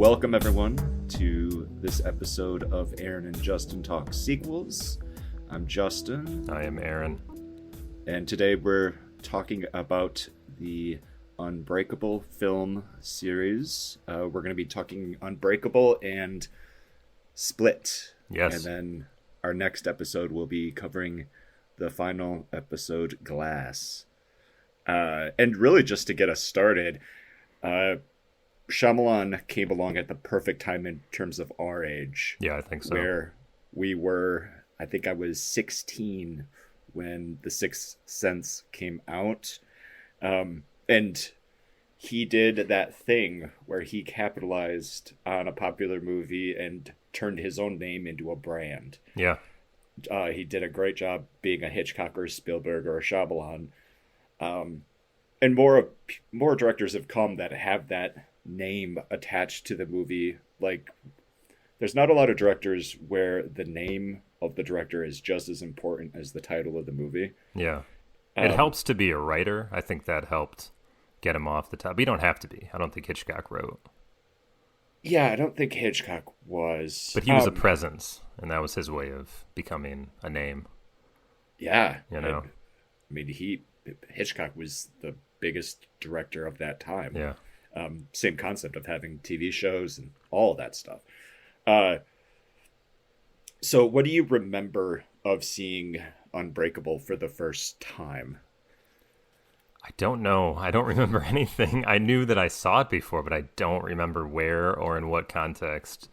Welcome, everyone, to this episode of Aaron and Justin Talk Sequels. I'm Justin. I am Aaron. And today we're talking about the Unbreakable film series. We're going to be talking Unbreakable and Split. Yes. And then our next episode will be covering the final episode, Glass. And really, just to get us started, Shyamalan came along at the perfect time in terms of our age. Yeah, I think so. Where we were, I think I was 16 when The Sixth Sense came out. And he did that thing where he capitalized on a popular movie and turned his own name into a brand. Yeah. He did a great job being a Hitchcock or a Spielberg or a Shyamalan. And more directors have come that have that name attached to the movie. Like, there's not a lot of directors where the name of the director is just as important as the title of the movie. Yeah. It helps to be a writer. I think that helped get him off the top. You don't have to be. I don't think Hitchcock wrote. Yeah, I don't think Hitchcock was. But he was a presence, and that was his way of becoming a name. Yeah. You know? I mean, Hitchcock was the biggest director of that time. Yeah. Same concept of having TV shows and all of that stuff. So what do you remember of seeing Unbreakable for the first time? I don't know. I don't remember anything. I knew that I saw it before, but I don't remember where or in what context.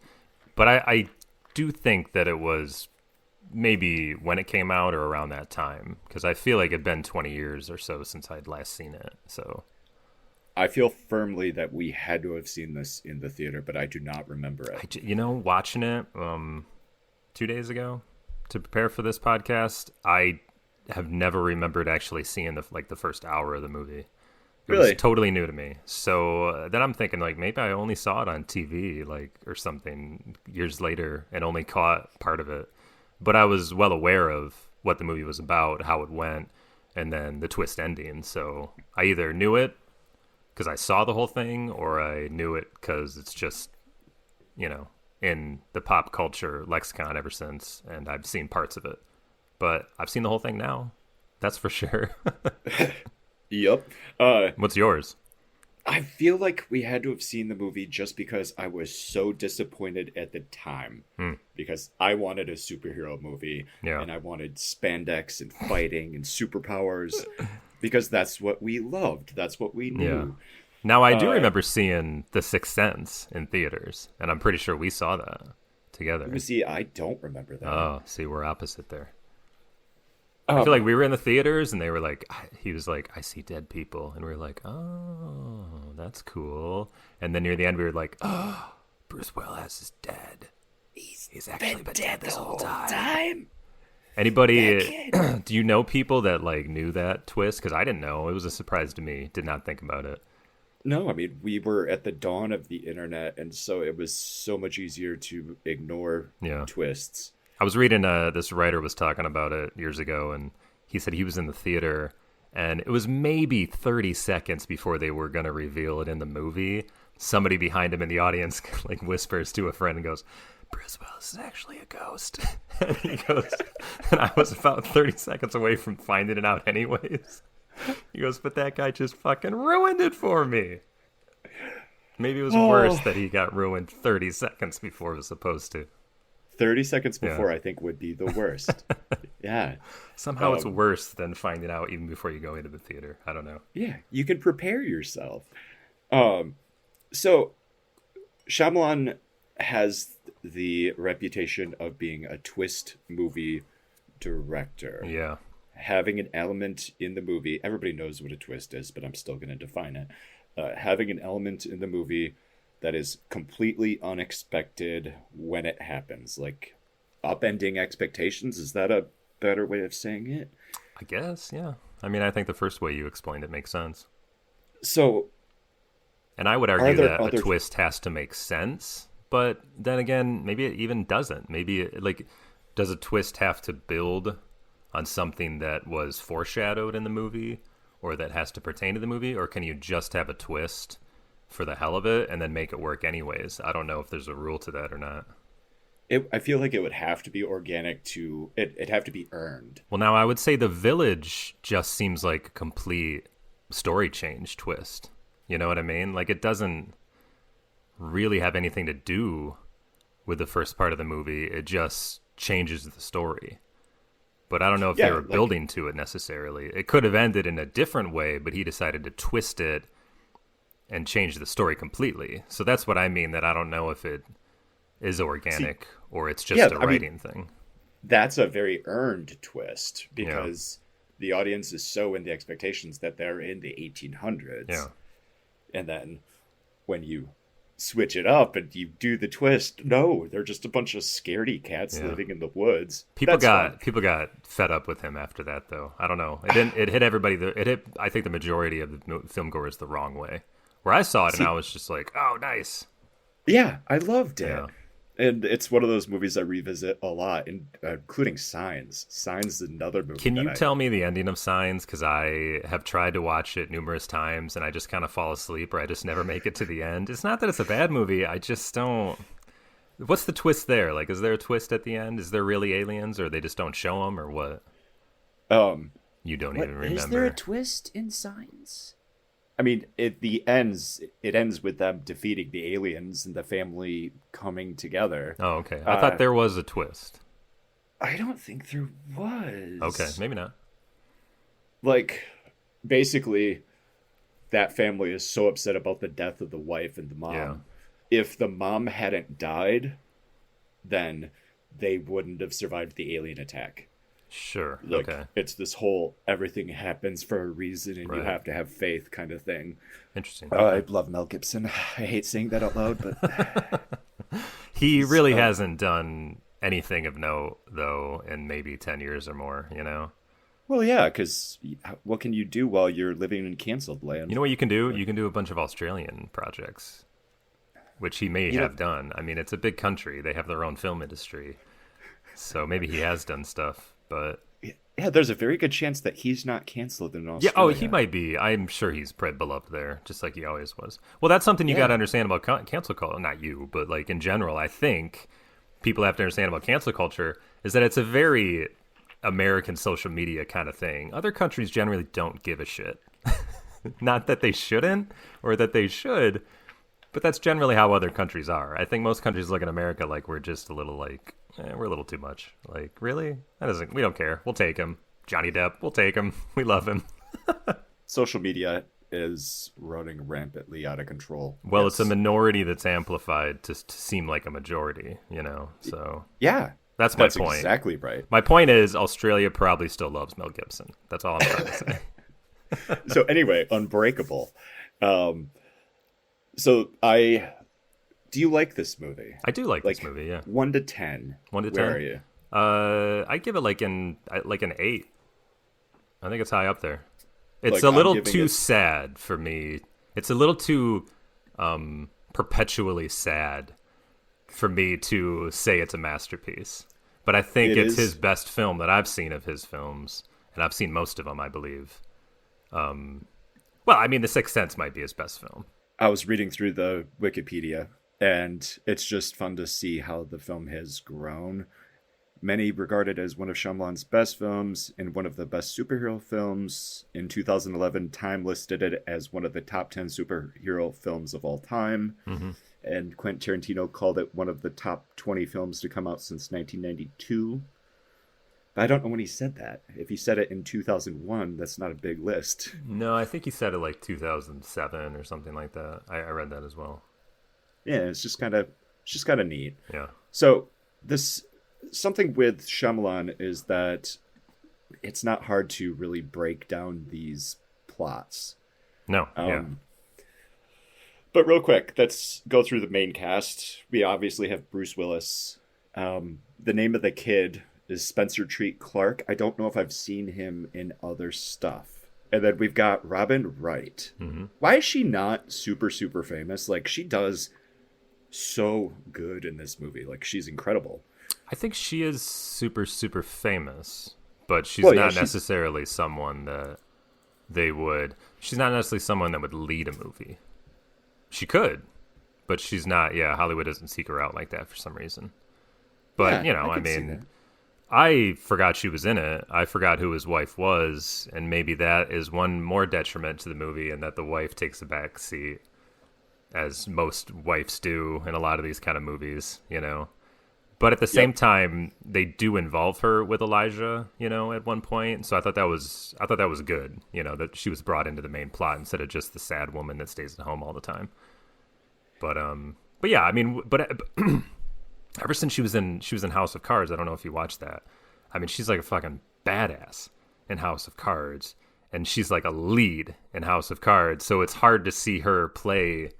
But I do think that it was maybe when it came out or around that time, because I feel like it'd been 20 years or so since I'd last seen it. So I feel firmly that we had to have seen this in the theater, but I do not remember it. Watching it 2 days ago to prepare for this podcast, I have never remembered actually seeing the first hour of the movie. It was totally new to me. So then I'm thinking, like, maybe I only saw it on TV, or something years later, and only caught part of it. But I was well aware of what the movie was about, how it went, and then the twist ending. So I either knew it because I saw the whole thing, or I knew it because it's just, in the pop culture lexicon ever since, and I've seen parts of it. But I've seen the whole thing now. That's for sure. Yep. What's yours? I feel like we had to have seen the movie just because I was so disappointed at the time. Because I wanted a superhero movie. Yeah. And I wanted spandex and fighting and superpowers. Because that's what we loved. That's what we knew. Yeah. Now, I do remember seeing The Sixth Sense in theaters. And I'm pretty sure we saw that together. You see, I don't remember that. Oh, see, we're opposite there. I feel like we were in the theaters, and he was like, I see dead people. And we were like, oh, that's cool. And then near the end, we were like, oh, Bruce Willis is dead. He's actually been dead this whole time. Anybody, do you know people that, knew that twist? Because I didn't know. It was a surprise to me. Did not think about it. No, I mean, we were at the dawn of the internet, and so it was so much easier to ignore twists. I was reading, this writer was talking about it years ago, and he said he was in the theater, and it was maybe 30 seconds before they were going to reveal it in the movie. Somebody behind him in the audience whispers to a friend and goes, Bruce Willis is actually a ghost. And he goes, and I was about 30 seconds away from finding it out anyways. He goes, but that guy just fucking ruined it for me. Maybe it was worse that he got ruined 30 seconds before it was supposed to. 30 seconds before, I think, would be the worst. Yeah. Somehow it's worse than finding out even before you go into the theater. I don't know. Yeah, you can prepare yourself. So, Shyamalan has the reputation of being a twist movie director. Yeah. Having an element in the movie, everybody knows what a twist is, but I'm still going to define it. Having an element in the movie that is completely unexpected when it happens, like upending expectations. Is that a better way of saying it? I guess, yeah. I mean, I think the first way you explained it makes sense. So, and I would argue that a twist has to make sense, but then again, maybe it even doesn't. Maybe does a twist have to build on something that was foreshadowed in the movie, or that has to pertain to the movie, or can you just have a twist for the hell of it and then make it work anyways. I don't know if there's a rule to that or not. I feel like it would have to be organic to it'd have to be earned. Well, now I would say The Village just seems like a complete story change twist. You know what I mean? Like, it doesn't really have anything to do with the first part of the movie. It just changes the story. But I don't know if they were building to it necessarily. It could have ended in a different way, but he decided to twist it and change the story completely. So that's what I mean, that I don't know if it is organic or it's just a writing thing. That's a very earned twist because the audience is so in the expectations that they're in the 1800s. Yeah. And then when you switch it up and you do the twist, no, they're just a bunch of scaredy cats living in the woods. People got fed up with him after that, though. I don't know. It hit everybody. It hit, I think, the majority of the film goers the wrong way. Where I saw it and I was just like, oh, nice. Yeah, I loved it. Yeah. And it's one of those movies I revisit a lot, including Signs. Signs is another movie. Can you tell me the ending of Signs? Because I have tried to watch it numerous times, and I just kind of fall asleep, or I just never make it to the end. It's not that it's a bad movie. I just don't... What's the twist there? Like, is there a twist at the end? Is there really aliens, or they just don't show them, or what? You don't even remember. Is there a twist in Signs? I mean, it ends with them defeating the aliens and the family coming together. Oh, okay. I thought there was a twist. I don't think there was. Okay, maybe not. Like, basically, that family is so upset about the death of the wife and the mom. Yeah. If the mom hadn't died, then they wouldn't have survived the alien attack. Sure. Like, okay. It's this whole everything happens for a reason and you have to have faith kind of thing. Interesting. I love Mel Gibson. I hate saying that out loud, but he really hasn't done anything of note, though, in maybe 10 years or more, you know? Well, yeah, because what can you do while you're living in canceled land? You know what you can do? You can do a bunch of Australian projects, which he may have done. I mean, it's a big country. They have their own film industry. So maybe he has done stuff. But yeah, there's a very good chance that he's not canceled in Australia. Yeah, oh, he might be. I'm sure he's beloved there, just like he always was. Well, that's something you got to understand about cancel culture. Not you, but like in general, I think people have to understand about cancel culture is that it's a very American social media kind of thing. Other countries generally don't give a shit. Not that they shouldn't or that they should, but that's generally how other countries are. I think most countries look at America like we're just a little like, we're a little too much. Like, really? We don't care. We'll take him. Johnny Depp, we'll take him. We love him. Social media is running rampantly out of control. Well, it's a minority that's amplified to seem like a majority, you know? So yeah, that's my point. Exactly right. My point is Australia probably still loves Mel Gibson. That's all I'm trying to say. So anyway, Unbreakable. Do you like this movie? I do like this movie, yeah. 1 to 10. 1 to 10. Where are you? I give it like an 8. I think it's high up there. It's a little too sad for me. It's a little too perpetually sad for me to say it's a masterpiece. But I think it's his best film that I've seen of his films, and I've seen most of them, I believe. Well, I mean, The Sixth Sense might be his best film. I was reading through the Wikipedia, and it's just fun to see how the film has grown. Many regard it as one of Shyamalan's best films and one of the best superhero films. In 2011, Time listed it as one of the top 10 superhero films of all time. Mm-hmm. And Quentin Tarantino called it one of the top 20 films to come out since 1992. But I don't know when he said that. If he said it in 2001, that's not a big list. No, I think he said it like 2007 or something like that. I read that as well. Yeah, it's just kind of neat. Yeah. So something with Shyamalan is that it's not hard to really break down these plots. No. Yeah. But real quick, let's go through the main cast. We obviously have Bruce Willis. The name of the kid is Spencer Treat Clark. I don't know if I've seen him in other stuff. And then we've got Robin Wright. Mm-hmm. Why is she not super, super famous? Like, she does so good in this movie. Like, she's incredible. I think she is super, super famous, but she's not necessarily someone that she's not necessarily someone that would lead a movie. She could, but she's not. Yeah, Hollywood doesn't seek her out like that for some reason. But, Yeah, I mean, I forgot she was in it. I forgot who his wife was, and maybe that is one more detriment to the movie, and that the wife takes a back seat, as most wives do in a lot of these kind of movies, But at the same time, they do involve her with Elijah, at one point. So I thought that was good, that she was brought into the main plot instead of just the sad woman that stays at home all the time. But yeah, I mean, but ever since she was in House of Cards, I don't know if you watched that. I mean, she's like a fucking badass in House of Cards, and she's like a lead in House of Cards. So it's hard to see her play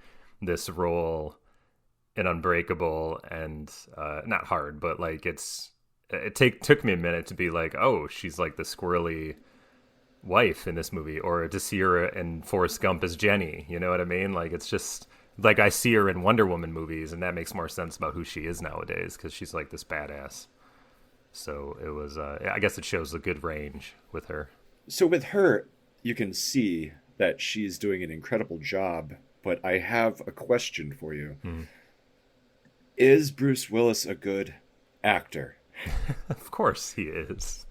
this role in Unbreakable, and not hard, but like it took me a minute to be like, oh, she's like the squirrely wife in this movie, or to see her in Forrest Gump as Jenny. You know what I mean? Like, it's just like I see her in Wonder Woman movies, and that makes more sense about who she is nowadays, because she's like this badass. So it was, I guess it shows a good range with her. So with her, you can see that she's doing an incredible job, but I have a question for you. Is Bruce Willis a good actor? Of course he is.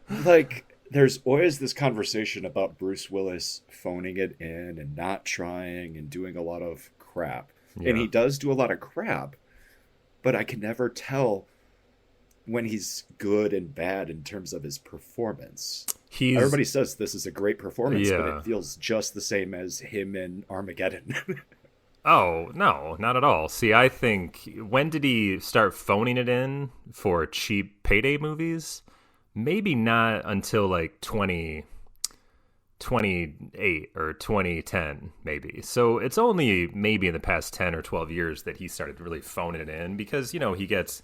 Like, there's always this conversation about Bruce Willis phoning it in and not trying and doing a lot of crap. Yeah. And he does do a lot of crap, but I can never tell when he's good and bad in terms of his performance. Everybody says this is a great performance, but it feels just the same as him in Armageddon. Oh, no, not at all. See, I think, when did he start phoning it in for cheap payday movies? Maybe not until like 2028 or 2010, maybe. So it's only maybe in the past 10 or 12 years that he started really phoning it in, because, he gets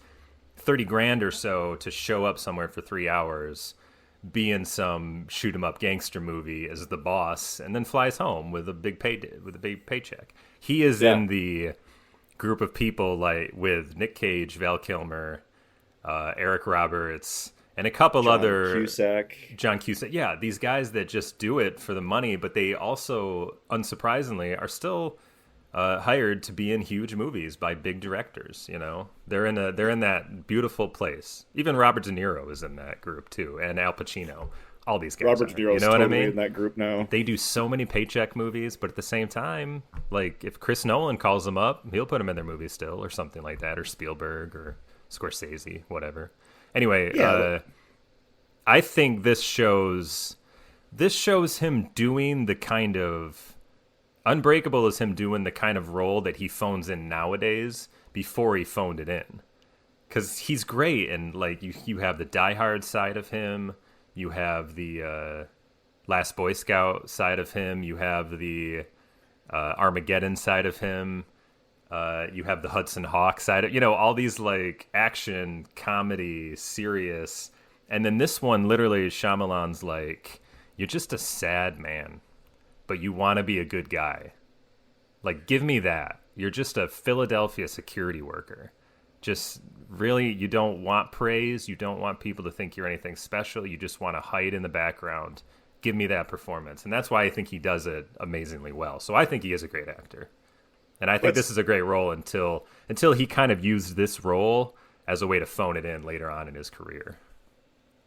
30 grand or so to show up somewhere for 3 hours, be in some shoot 'em up gangster movie as the boss, and then flies home with a big paycheck. He is in the group of people like with Nick Cage, Val Kilmer, Eric Roberts, and a couple John Cusack. Yeah, these guys that just do it for the money, but they also, unsurprisingly, are still hired to be in huge movies by big directors. They're in that beautiful place. Even Robert De Niro is in that group too, and Al Pacino. All these guys. Robert De Niro's totally in that group now. They do so many paycheck movies, but at the same time, like, if Chris Nolan calls them up, he'll put them in their movie still, or something like that, or Spielberg or Scorsese, whatever. Anyway, I think this shows him doing the kind of Unbreakable is him doing the kind of role that he phones in nowadays before he phoned it in. Because he's great, and like you have the Die Hard side of him, you have the Last Boy Scout side of him, you have the Armageddon side of him, you have the Hudson Hawk side of, all these like action, comedy, serious, and then this one literally Shyamalan's like, you're just a sad man, but you want to be a good guy. Like, give me that. You're just a Philadelphia security worker. Just really, you don't want praise. You don't want people to think you're anything special. You just want to hide in the background. Give me that performance. And that's why I think he does it amazingly well. So I think he is a great actor. And I think this is a great role until he kind of used this role as a way to phone it in later on in his career.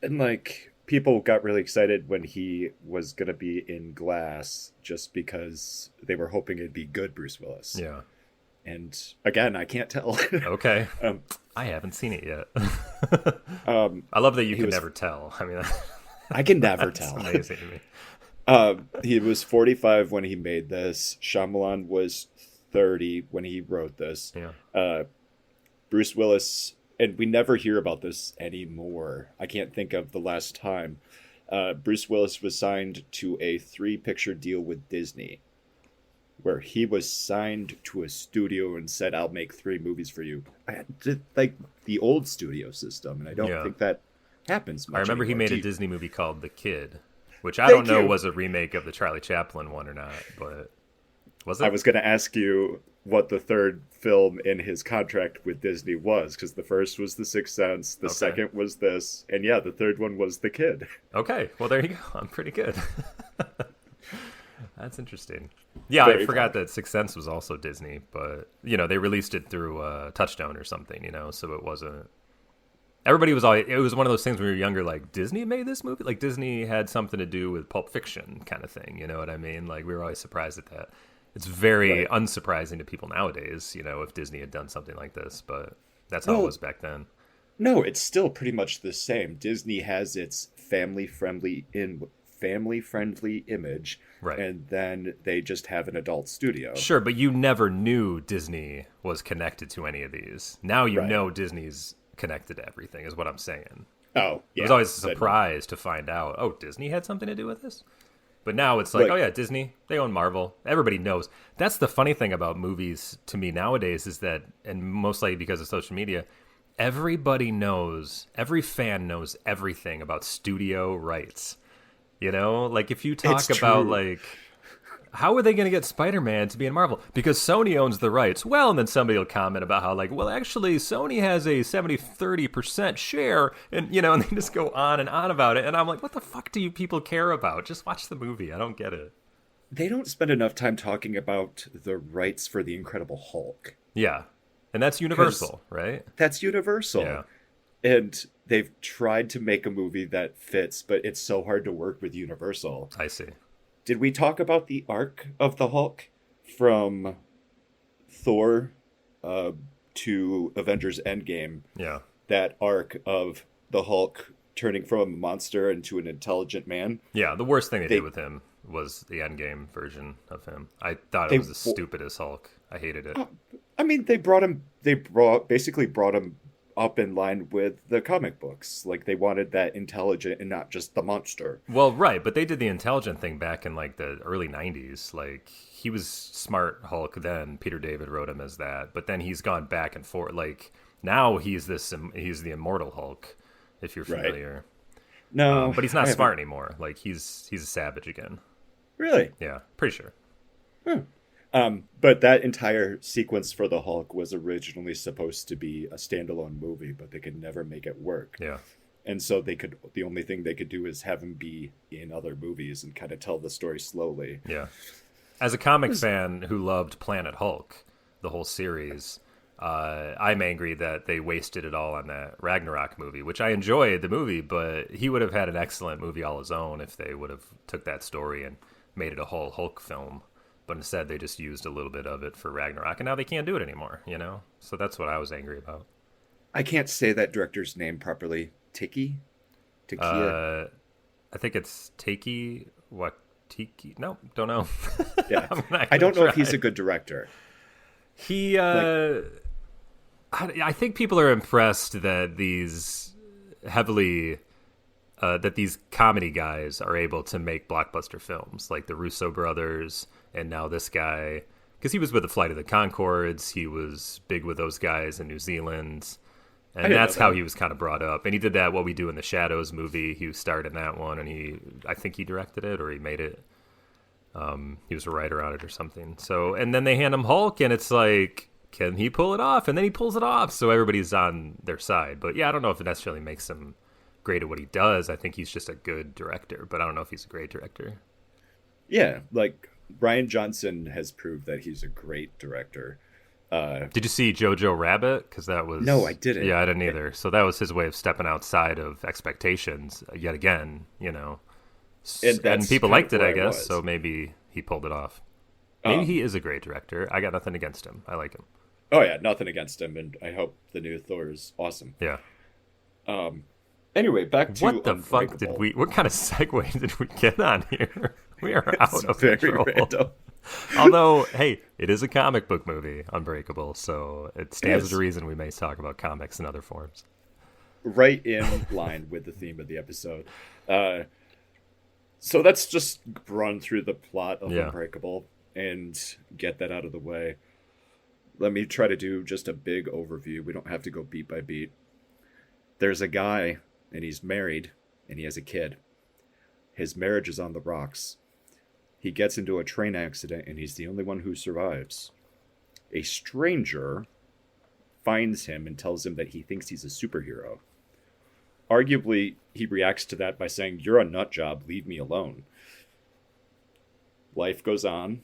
And like, people got really excited when he was going to be in Glass just because they were hoping it'd be good Bruce Willis. Yeah. And again, I can't tell. Okay. I haven't seen it yet. I love that you can never tell. I mean, I can never tell. Amazing to me. He was 45 when he made this. Shyamalan was 30 when he wrote this. Yeah. Bruce Willis, and we never hear about this anymore. I can't think of the last time. Bruce Willis was signed to a 3-picture deal with Disney, where he was signed to a studio and said, I'll make 3 movies for you. Like the old studio system, and I don't think that happens much. I remember anymore. He made a Disney movie called The Kid, which I don't know was a remake of the Charlie Chaplin one or not, but was it? I was going to ask you what the third film in his contract with Disney was, because the first was The Sixth Sense, the second was this, and the third one was The Kid. Okay, well, there you go. I'm pretty good. That's interesting. Yeah, Very I forgot fun. that Sixth Sense was also Disney, but they released it through Touchstone or something, so it wasn't. Everybody was always. It was one of those things when we were younger, like Disney made this movie. Like Disney had something to do with Pulp Fiction, kind of thing. You know what I mean? Like we were always surprised at that. It's very Right. unsurprising to people nowadays, if Disney had done something like this, but that's how it Well, was back then. no, it's still pretty much the same. Disney has its family friendly image, Right. and then they just have an adult studio. Sure, but you never knew Disney was connected to any of these. Now you Right. know Disney's connected to everything, is what I'm saying. Oh, It was yeah. always a But surprise to find out, oh, Disney had something to do with this? But now it's like, like oh yeah, Disney, they own Marvel. Everybody knows. That's the funny thing about movies to me nowadays is that, and mostly because of social media, everybody knows, every fan knows everything about studio rights. Like if you talk It's about true. like, how are they going to get Spider-Man to be in Marvel? Because Sony owns the rights. Well, and then somebody will comment about how like, well, actually Sony has a 70-30% share. And, and they just go on and on about it. And I'm like, what the fuck do you people care about? Just watch the movie. I don't get it. they don't spend enough time talking about the rights for the Incredible Hulk. Yeah. And that's Universal, right? That's Universal. Yeah. And they've tried to make a movie that fits, but it's so hard to work with Universal. I see. Did we talk about the arc of the Hulk from Thor to Avengers Endgame? Yeah. That arc of the Hulk turning from a monster into an intelligent man. Yeah. The worst thing they They did with him was the Endgame version of him. I thought it they was the stupidest Hulk. I hated it. I mean, they basically brought him up in line with the comic books. Like they wanted that intelligent and not just the monster. Well, right, but they did the intelligent thing back in like the early 90s. Like he was smart Hulk then. Peter David wrote him as that, but then he's gone back and forth. Like now he's the immortal Hulk, if you're Right. familiar. No, But he's I not haven't- smart anymore. Like he's a savage again. Really. Yeah, pretty sure. But that entire sequence for the Hulk was originally supposed to be a standalone movie, but they could never make it work. Yeah. And so the only thing they could do is have him be in other movies and kind of tell the story slowly. Yeah. As a comic fan who loved Planet Hulk, the whole series, I'm angry that they wasted it all on that Ragnarok movie, which I enjoyed the movie, but he would have had an excellent movie all his own if they would have took that story and made it a whole Hulk film. But instead, they just used a little bit of it for Ragnarok, and now they can't do it anymore, So that's what I was angry about. I can't say that director's name properly. Takia? I think it's Taiki Watiki. No, don't know. Yeah. I'm not I don't know gonna if he's try. a good director. He, I think people are impressed that these that these comedy guys are able to make blockbuster films, like the Russo brothers, and now this guy, because he was with the Flight of the Conchords, he was big with those guys in New Zealand, and didn't that's know how that. he was kind of brought up. And he did that What We Do in the Shadows movie. He starred in that one, and I think he directed it or he made it. He was a writer on it or something. So, and then they hand him Hulk, and it's like, can he pull it off? And then he pulls it off, so everybody's on their side. But yeah, I don't know if it necessarily makes him great at what he does. I think he's just a good director, but I don't know if he's a great director. Yeah, like Ryan Johnson has proved that he's a great director. Did you see Jojo Rabbit? Because that was... No, I didn't. Yeah, I didn't either. So that was his way of stepping outside of expectations yet again, And that's And people kind liked of it, where I I guess, was. so maybe he pulled it off. Maybe Um, he is a great director. I got nothing against him. I like him. Oh yeah, nothing against him, and I hope the new Thor is awesome. Yeah. Anyway, back to What the fuck did Unbreakable. we... What kind of segue did we get on here? We are It's out of very control. random. Although, hey, it is a comic book movie, Unbreakable, so it stands is. as a reason we may talk about comics in other forms. Right in line with the theme of the episode. So let's just run through the plot of Yeah. Unbreakable and get that out of the way. Let me try to do just a big overview. We don't have to go beat by beat. There's a guy, and he's married, and he has a kid. His marriage is on the rocks. He gets into a train accident, and he's the only one who survives. A stranger finds him and tells him that he thinks he's a superhero. Arguably, he reacts to that by saying, "You're a nut job, leave me alone." Life goes on.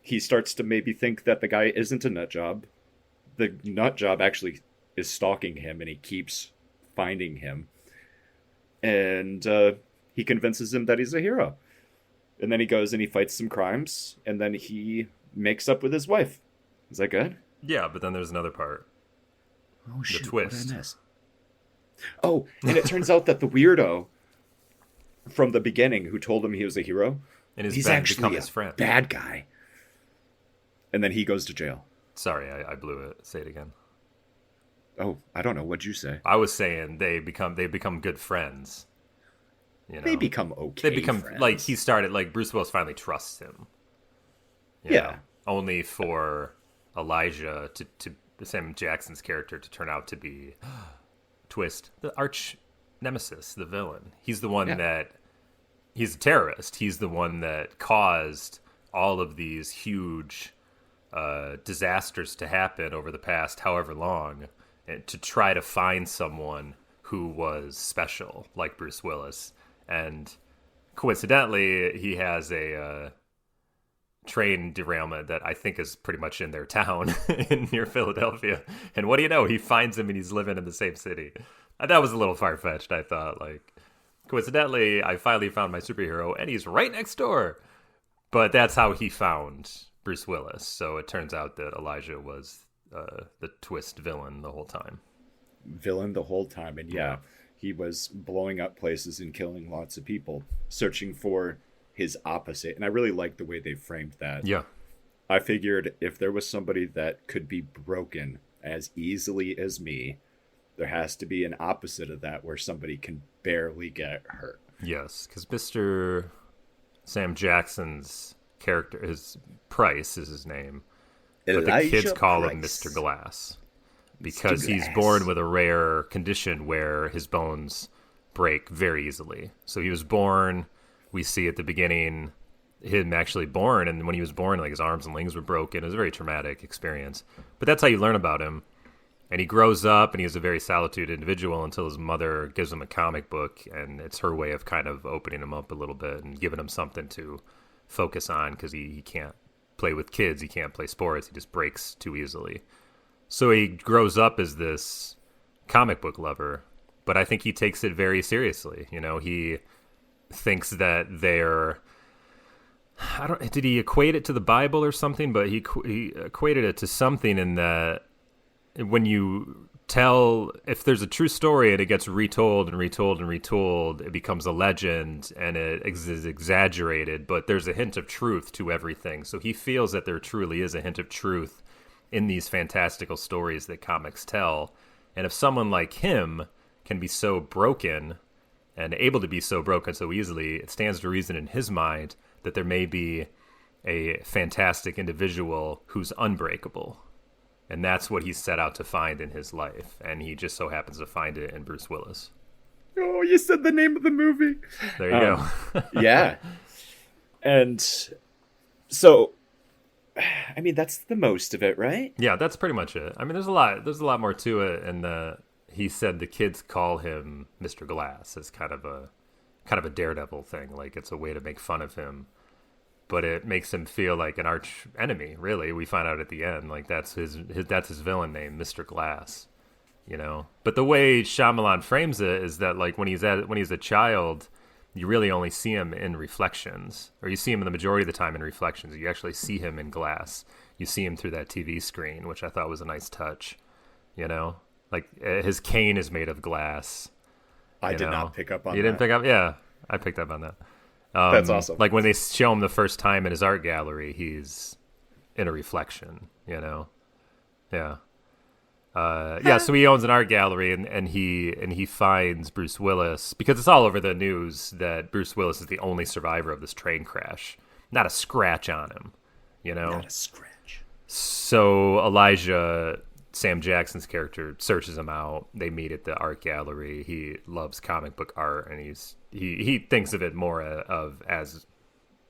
He starts to maybe think that the guy isn't a nut job. The nut job actually is stalking him, and he keeps finding him. And he convinces him that he's a hero. And then he goes and he fights some crimes, and then he makes up with his wife. Is that good? Yeah, but then there's another part. Oh, shoot, twist. what did I miss? Oh, and it turns out that the weirdo from the beginning who told him he was a hero, And he's become actually his a friend. bad guy. And then he goes to jail. Sorry, I blew it. Say it again. Oh, I don't know. What'd you say? I was saying they become good friends. You know? They become okay. They become friends. like he started like Bruce Willis finally trusts him. You Yeah. know? Only for Elijah to Sam Jackson's character to turn out to be twist the arch nemesis, the villain. He's the one that he's a terrorist. He's the one that caused all of these huge disasters to happen over the past however long, and to try to find someone who was special like Bruce Willis. And coincidentally, he has a train derailment that I think is pretty much in their town near Philadelphia. And what do you know? He finds him and he's living in the same city. That was a little far-fetched, I thought. Like, coincidentally, I finally found my superhero and he's right next door. But that's how he found Bruce Willis. So it turns out that Elijah was the twist villain the whole time. Villain the whole time. And he was blowing up places and killing lots of people, searching for his opposite. And I really like the way they framed that. Yeah. I figured if there was somebody that could be broken as easily as me, there has to be an opposite of that where somebody can barely get hurt. Yes, because Mr. Sam Jackson's character, his Price is his name, but the kids call him Mr. Glass because he's born with a rare condition where his bones break very easily. So he was born, we see at the beginning him actually born, and when he was born, like his arms and legs were broken. It was a very traumatic experience. But that's how you learn about him. And he grows up, and he's a very solitude individual until his mother gives him a comic book, and it's her way of kind of opening him up a little bit and giving him something to focus on, because he can't play with kids, he can't play sports, he just breaks too easily. So he grows up as this comic book lover, but I think he takes it very seriously. You know, he thinks that they're... did he equate it to the Bible or something? But he equated it to something in that when you tell, if there's a true story and it gets retold and retold and retold, it becomes a legend and it is exaggerated, but there's a hint of truth to everything. So he feels that there truly is a hint of truth in these fantastical stories that comics tell. And if someone like him can be so broken and able to be so broken so easily, it stands to reason in his mind that there may be a fantastic individual who's unbreakable. And that's what he set out to find in his life. And he just so happens to find it in Bruce Willis. Oh, you said the name of the movie. There you go. Yeah. And so, I mean, that's the most of it, right? Yeah, that's pretty much it. I mean, there's a lot more to it. And he said the kids call him Mr. Glass as kind of a daredevil thing. Like, it's a way to make fun of him. But it makes him feel like an arch enemy, really. We find out at the end, like that's his villain name, Mr. Glass, you know. But the way Shyamalan frames it is that, like, when he's a child, you really only see him in reflections, or you see him the majority of the time in reflections. You actually see him in glass. You see him through that TV screen, which I thought was a nice touch, you know. Like, his cane is made of glass. I did not pick up on that. You didn't pick up? Yeah, I picked up on that. That's awesome. Like when they show him the first time in his art gallery, he's in a reflection, you know? Yeah. So he owns an art gallery and he finds Bruce Willis, because it's all over the news that Bruce Willis is the only survivor of this train crash. Not a scratch on him, you know? Not a scratch. So Elijah, Sam Jackson's character, searches him out. They meet at the art gallery. He loves comic book art, and he thinks of it more as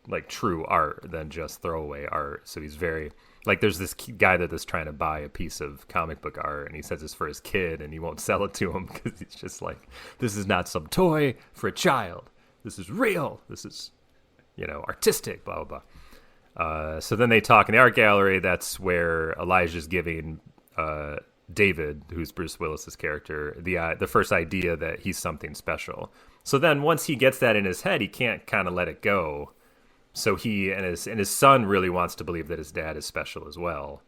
like true art than just throwaway art. So he's very, like, there's this guy that is trying to buy a piece of comic book art, and he says it's for his kid, and he won't sell it to him because he's just like, this is not some toy for a child. This is real. This is artistic, blah, blah, blah. So then they talk in the art gallery. That's where Elijah's giving David, who's Bruce Willis's character, the first idea that he's something special. So then once he gets that in his head, he can't kind of let it go. So he and his son really wants to believe that his dad is special as well.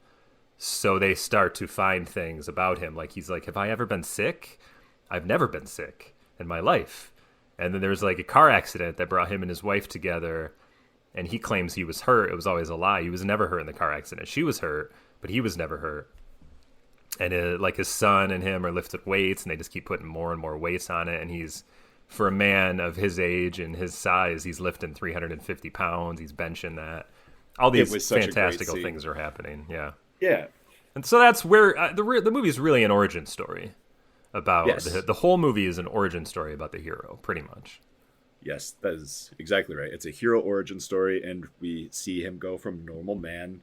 So they start to find things about him. Like, he's like, have I ever been sick? I've never been sick in my life. And then there's like a car accident that brought him and his wife together. And he claims he was hurt. It was always a lie. He was never hurt in the car accident. She was hurt, but he was never hurt. And like his son and him are lifting weights, and they just keep putting more and more weights on it. And he's, for a man of his age and his size, he's lifting 350 pounds. He's benching that. All these fantastical things are happening. Yeah. Yeah. And so that's where the movie is really an origin story about the whole movie is an origin story about the hero, pretty much. Yes, that is exactly right. It's a hero origin story, and we see him go from normal man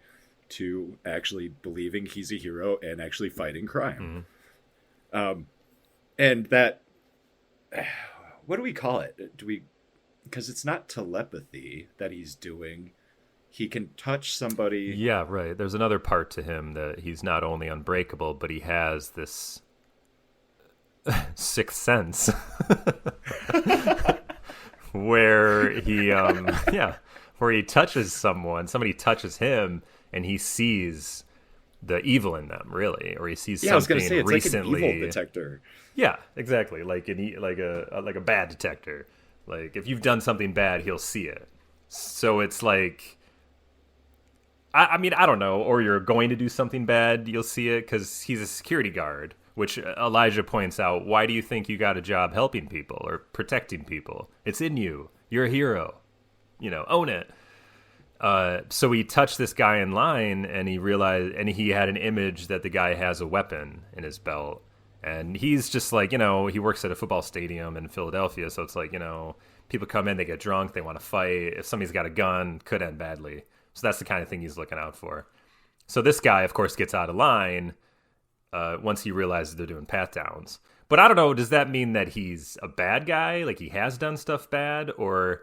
to actually believing he's a hero and actually fighting crime. Mm-hmm. And that, what do we call it? Because it's not telepathy that he's doing. He can touch somebody. Yeah, right. There's another part to him that he's not only unbreakable, but he has this sixth sense where he, where he touches somebody touches him, and he sees the evil in them, really, or he sees something. I was going to say, it's recently, like an evil detector. Yeah, exactly. Like a bad detector. Like, if you've done something bad, he'll see it. So it's like, I mean, I don't know, or you're going to do something bad, you'll see it, because he's a security guard, which Elijah points out. Why do you think you got a job helping people or protecting people? It's in you. You're a hero. Own it. So he touched this guy in line, and he realized, and he had an image that the guy has a weapon in his belt. And he's just like, he works at a football stadium in Philadelphia. So it's like, people come in, they get drunk, they want to fight. If somebody's got a gun, could end badly. So that's the kind of thing he's looking out for. So this guy, of course, gets out of line once he realizes they're doing pat downs. But I don't know, does that mean that he's a bad guy? Like, he has done stuff bad? Or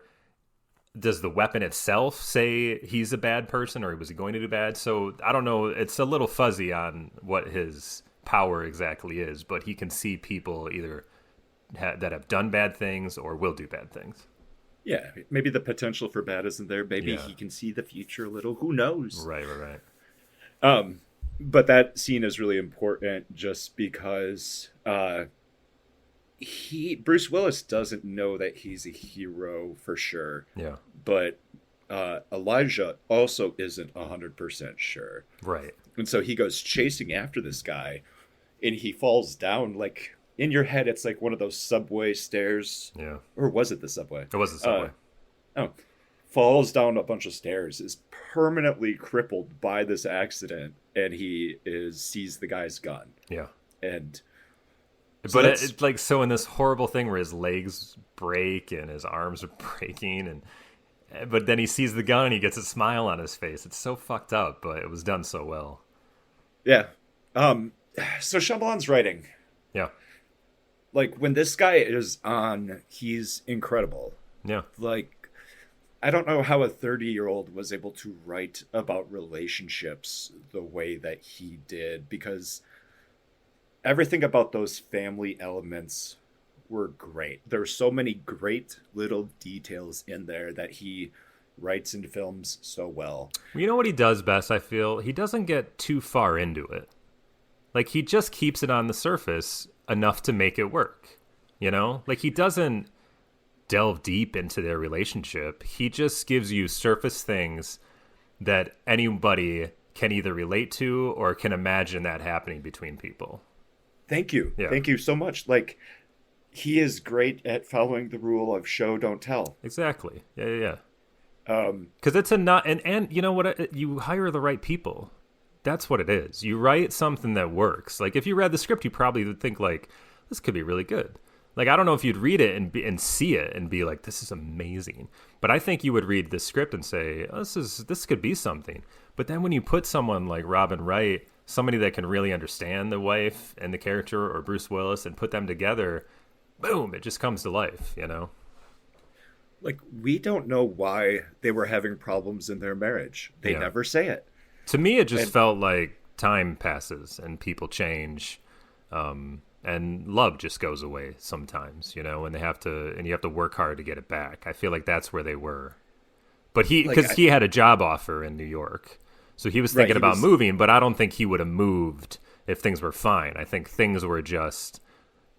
does the weapon itself say he's a bad person, or was he going to do bad? So I don't know. It's a little fuzzy on what his power exactly is, but he can see people either that have done bad things or will do bad things. Yeah, maybe the potential for bad isn't there. Maybe he can see the future a little. Who knows? Right. But that scene is really important just because Bruce Willis doesn't know that he's a hero for sure. Yeah. But Elijah also isn't 100% sure. Right. And so he goes chasing after this guy, and he falls down. Like, in your head, it's like one of those subway stairs. Yeah. Or was it the subway? It was the subway. Falls down a bunch of stairs, is permanently crippled by this accident, and he sees the guy's gun. Yeah. And so but it's like, so in this horrible thing where his legs break and his arms are breaking, but then he sees the gun and he gets a smile on his face. It's so fucked up, but it was done so well. Yeah. So Shyamalan's writing. Yeah. Like, when this guy is on, he's incredible. Yeah. Like, I don't know how a 30-year-old was able to write about relationships the way that he did, because everything about those family elements were great. There are so many great little details in there that he writes into films so well. You know what he does best, I feel? He doesn't get too far into it. Like, he just keeps it on the surface enough to make it work. Like, he doesn't delve deep into their relationship. He just gives you surface things that anybody can either relate to or can imagine that happening between people. Thank you. Yeah. Thank you so much. Like, he is great at following the rule of show, don't tell. Exactly. Yeah. Because it's a not, and you know what? You hire the right people. That's what it is. You write something that works. Like, if you read the script, you probably would think, like, this could be really good. Like, I don't know if you'd read it and see it and be like, this is amazing. But I think you would read the script and say, oh, this could be something. But then when you put someone like Robin Wright, somebody that can really understand the wife and the character, or Bruce Willis, and put them together, boom, it just comes to life, like, we don't know why they were having problems in their marriage. They Yeah. never say it. To me, it just And felt like time passes and people change, and love just goes away sometimes, and you have to work hard to get it back. I feel like that's where they were. But because he had a job offer in New York, so he was thinking about moving. But I don't think he would have moved if things were fine. I think things were just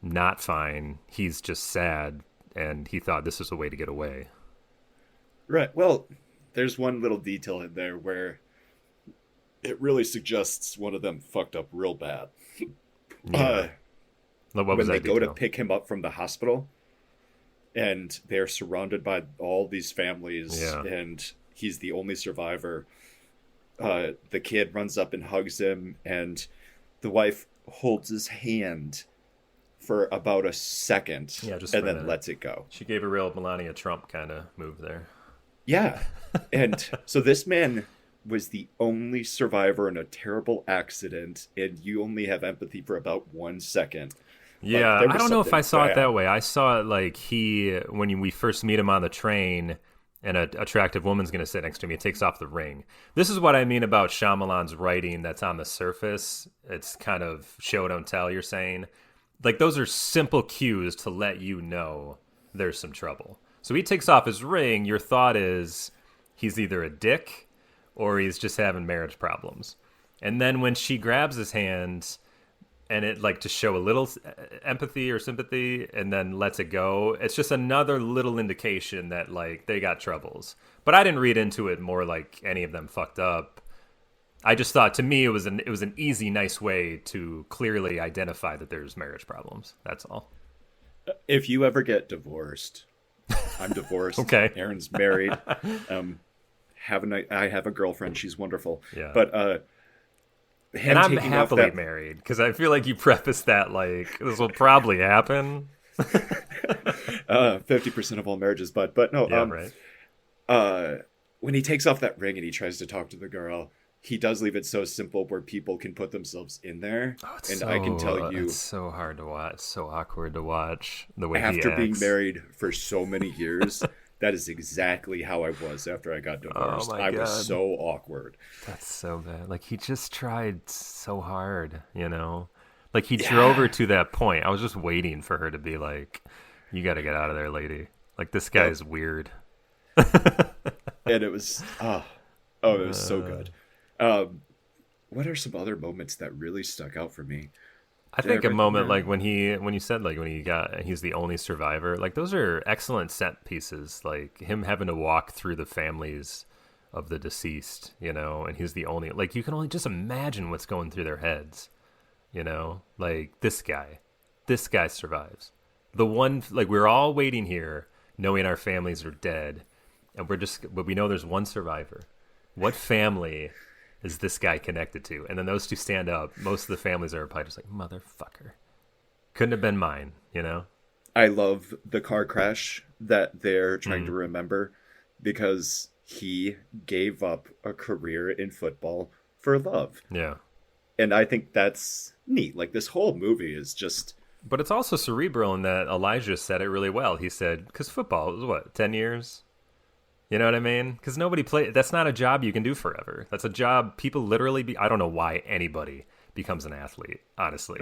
not fine. He's just sad, and he thought this was a way to get away. right. Well, there's one little detail in there where it really suggests one of them fucked up real bad. Yeah. What When was they that go to detail? pick him up from the hospital, and they're surrounded by all these families, Yeah. and he's the only survivor. The kid runs up and hugs him, and the wife holds his hand for about a second, Yeah, just and for a then minute. lets it go. She gave a real Melania Trump kind of move there. Yeah. And so this man was the only survivor in a terrible accident, and you only have empathy for about 1 second. Yeah, there I was don't know if something I saw it bad. that way. I saw it like when we first meet him on the train, and an attractive woman's going to sit next to me, it takes off the ring. This is what I mean about Shyamalan's writing that's on the surface. It's kind of show, don't tell, you're saying. Like, those are simple cues to let you know there's some trouble. So he takes off his ring. Your thought is he's either a dick or he's just having marriage problems. And then when she grabs his hand and it, like, to show a little empathy or sympathy and then lets it go, it's just another little indication that, like, they got troubles. But I didn't read into it more like any of them fucked up. I just thought, to me, it was an easy, nice way to clearly identify that there's marriage problems. That's all. If you ever get divorced, I'm divorced. Okay. Aaron's married. I have a girlfriend. She's wonderful. Yeah. But him And I'm taking off happily that married, because I feel like you prefaced that like this will probably happen. 50% of all marriages, but no. Yeah, right. When he takes off that ring and he tries to talk to the girl, he does leave it so simple where people can put themselves in there. And I can tell you, it's so hard to watch, it's so awkward to watch the way after he being acts. married for so many years, that is exactly how I was after I got divorced. my I God. was so awkward. That's so bad. Like, he just tried so hard, Like, he drove her to that point. I was just waiting for her to be like, "You got to get out of there, lady." Like, this guy's weird. And it was it was so good. What are some other moments that really stuck out for me? I think a moment like when you said like he's the only survivor, like, those are excellent set pieces, like him having to walk through the families of the deceased, and he's the only, like, you can only just imagine what's going through their heads, like this guy survives. The one, like, we're all waiting here knowing our families are dead, and but we know there's one survivor. What family is this guy connected to? And then those two stand up. Most of the families are probably just like, motherfucker. Couldn't have been mine, I love the car crash that they're trying to remember, because he gave up a career in football for love. Yeah. And I think that's neat. Like, this whole movie is just... But it's also cerebral in that Elijah said it really well. He said, because football is what, 10 years? You know what I mean? Because that's not a job you can do forever. That's a job people literally I don't know why anybody becomes an athlete, honestly.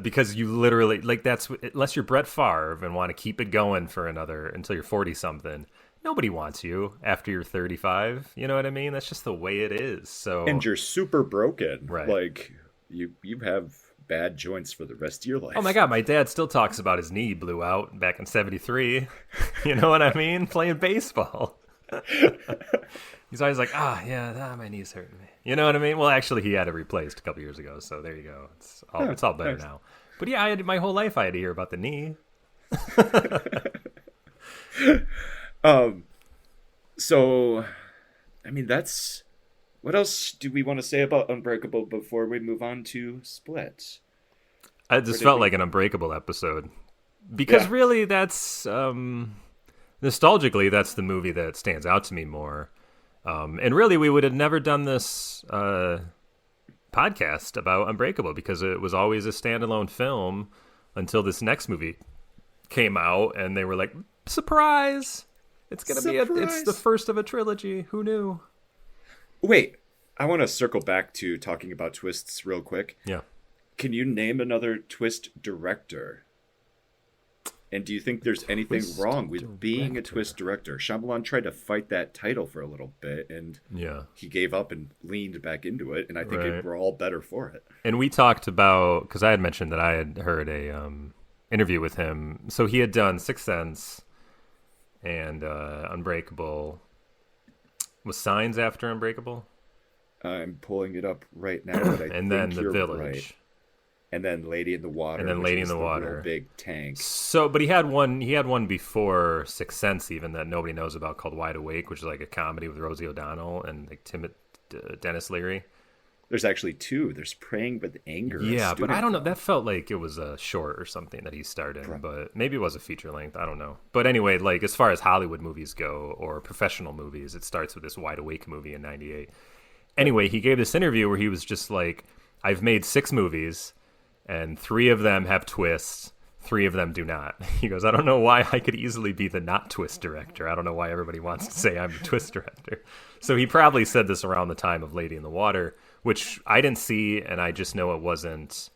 Because you literally, like, that's, unless you're Brett Favre and want to keep it going for until you're 40 something, nobody wants you after you're 35. You know what I mean? That's just the way it is. So, And you're super broken. Right. Like, you have bad joints for the rest of your life. oh my God, my dad still talks about his knee blew out back in 73. You know what I mean? Playing baseball. He's always like, my knee's hurting me. You know what I mean? Well, actually, he had it replaced a couple years ago, so there you go. It's all better nice. now. But yeah, my whole life I had to hear about the knee. So, I mean, that's... What else do we want to say about Unbreakable before we move on to Split? I just felt like an Unbreakable episode. Because really, that's... nostalgically, that's the movie that stands out to me more. And really, we would have never done this podcast about Unbreakable, because it was always a standalone film until this next movie came out, and they were like, surprise! It's gonna be it's the first of a trilogy. Who knew? Wait, I want to circle back to talking about twists real quick. Yeah. Can you name another twist director? And do you think there's anything wrong with being a twist director? Shyamalan tried to fight that title for a little bit, and he gave up and leaned back into it, and I think we're all better for it. And we talked about, because I had mentioned that I had heard a interview with him. So he had done Sixth Sense and Unbreakable. Was Signs after Unbreakable? I'm pulling it up right now, but I and think then The you're Village. Right. And then Lady in the Water. And then Lady in the Water. Real big tank. So, but he had one before Sixth Sense, even, that nobody knows about, called Wide Awake, which is like a comedy with Rosie O'Donnell and like Dennis Leary. There's actually two. There's Praying with Anger. Yeah, but I don't know. That felt like it was a short or something that he starred in, but maybe it was a feature length. I don't know. But anyway, like as far as Hollywood movies go or professional movies, it starts with this Wide Awake movie in '98. Anyway, he gave this interview where he was just like, I've made 6 movies. And 3 of them have twists. 3 of them do not. He goes, I don't know why I could easily be the not twist director. I don't know why everybody wants to say I'm a twist director. So he probably said this around the time of Lady in the Water, which I didn't see, and I just know it wasn't.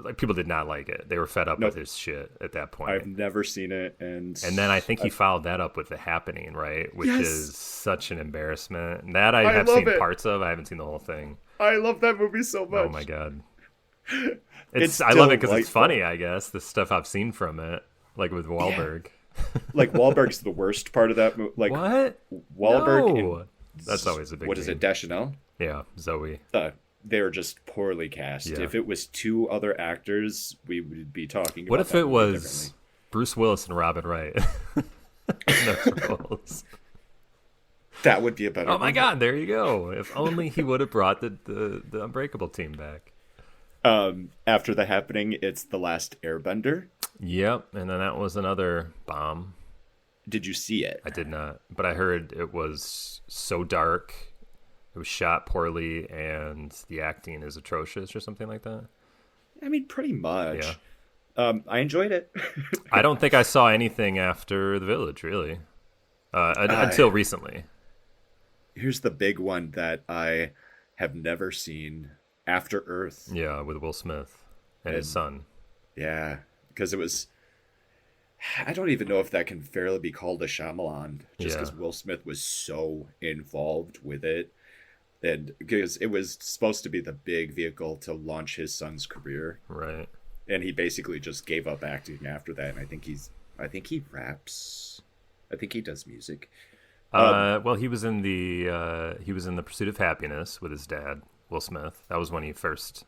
Like people did not like it. They were fed up with his shit at that point. I've never seen it, and then I think he followed that up with The Happening, right? Which is such an embarrassment. And that I have seen parts of. I haven't seen the whole thing. I love that movie so much. Oh my god. I love it because it's funny, I guess, the stuff I've seen from it, like with Wahlberg. Yeah. Like Wahlberg's the worst part of that movie. Like what? Wahlberg? No. That's always a big. What is it, Deschanel? Yeah, Zoe. They were just poorly cast. Yeah. If it was 2 other actors, we would be talking. What if it was Bruce Willis and Robin Wright? Those roles. That would be a better. Oh my god! There you go. If only he would have brought the Unbreakable team back. After The Happening, it's The Last Airbender. Yep, and then that was another bomb. Did you see it? I did not, but I heard it was so dark. It was shot poorly, and the acting is atrocious, or something like that. I mean, pretty much. Yeah. I enjoyed it. I don't think I saw anything after The Village, really, until recently. Here's the big one that I have never seen. After Earth. Yeah, with Will Smith and his son. Yeah, because it was... I don't even know if that can fairly be called a Shyamalan, just because Will Smith was so involved with it. And because it was supposed to be the big vehicle to launch his son's career. Right. And he basically just gave up acting after that, and I think he raps. I think he does music. Well, he was in the Pursuit of Happiness with his dad. Will Smith. That was that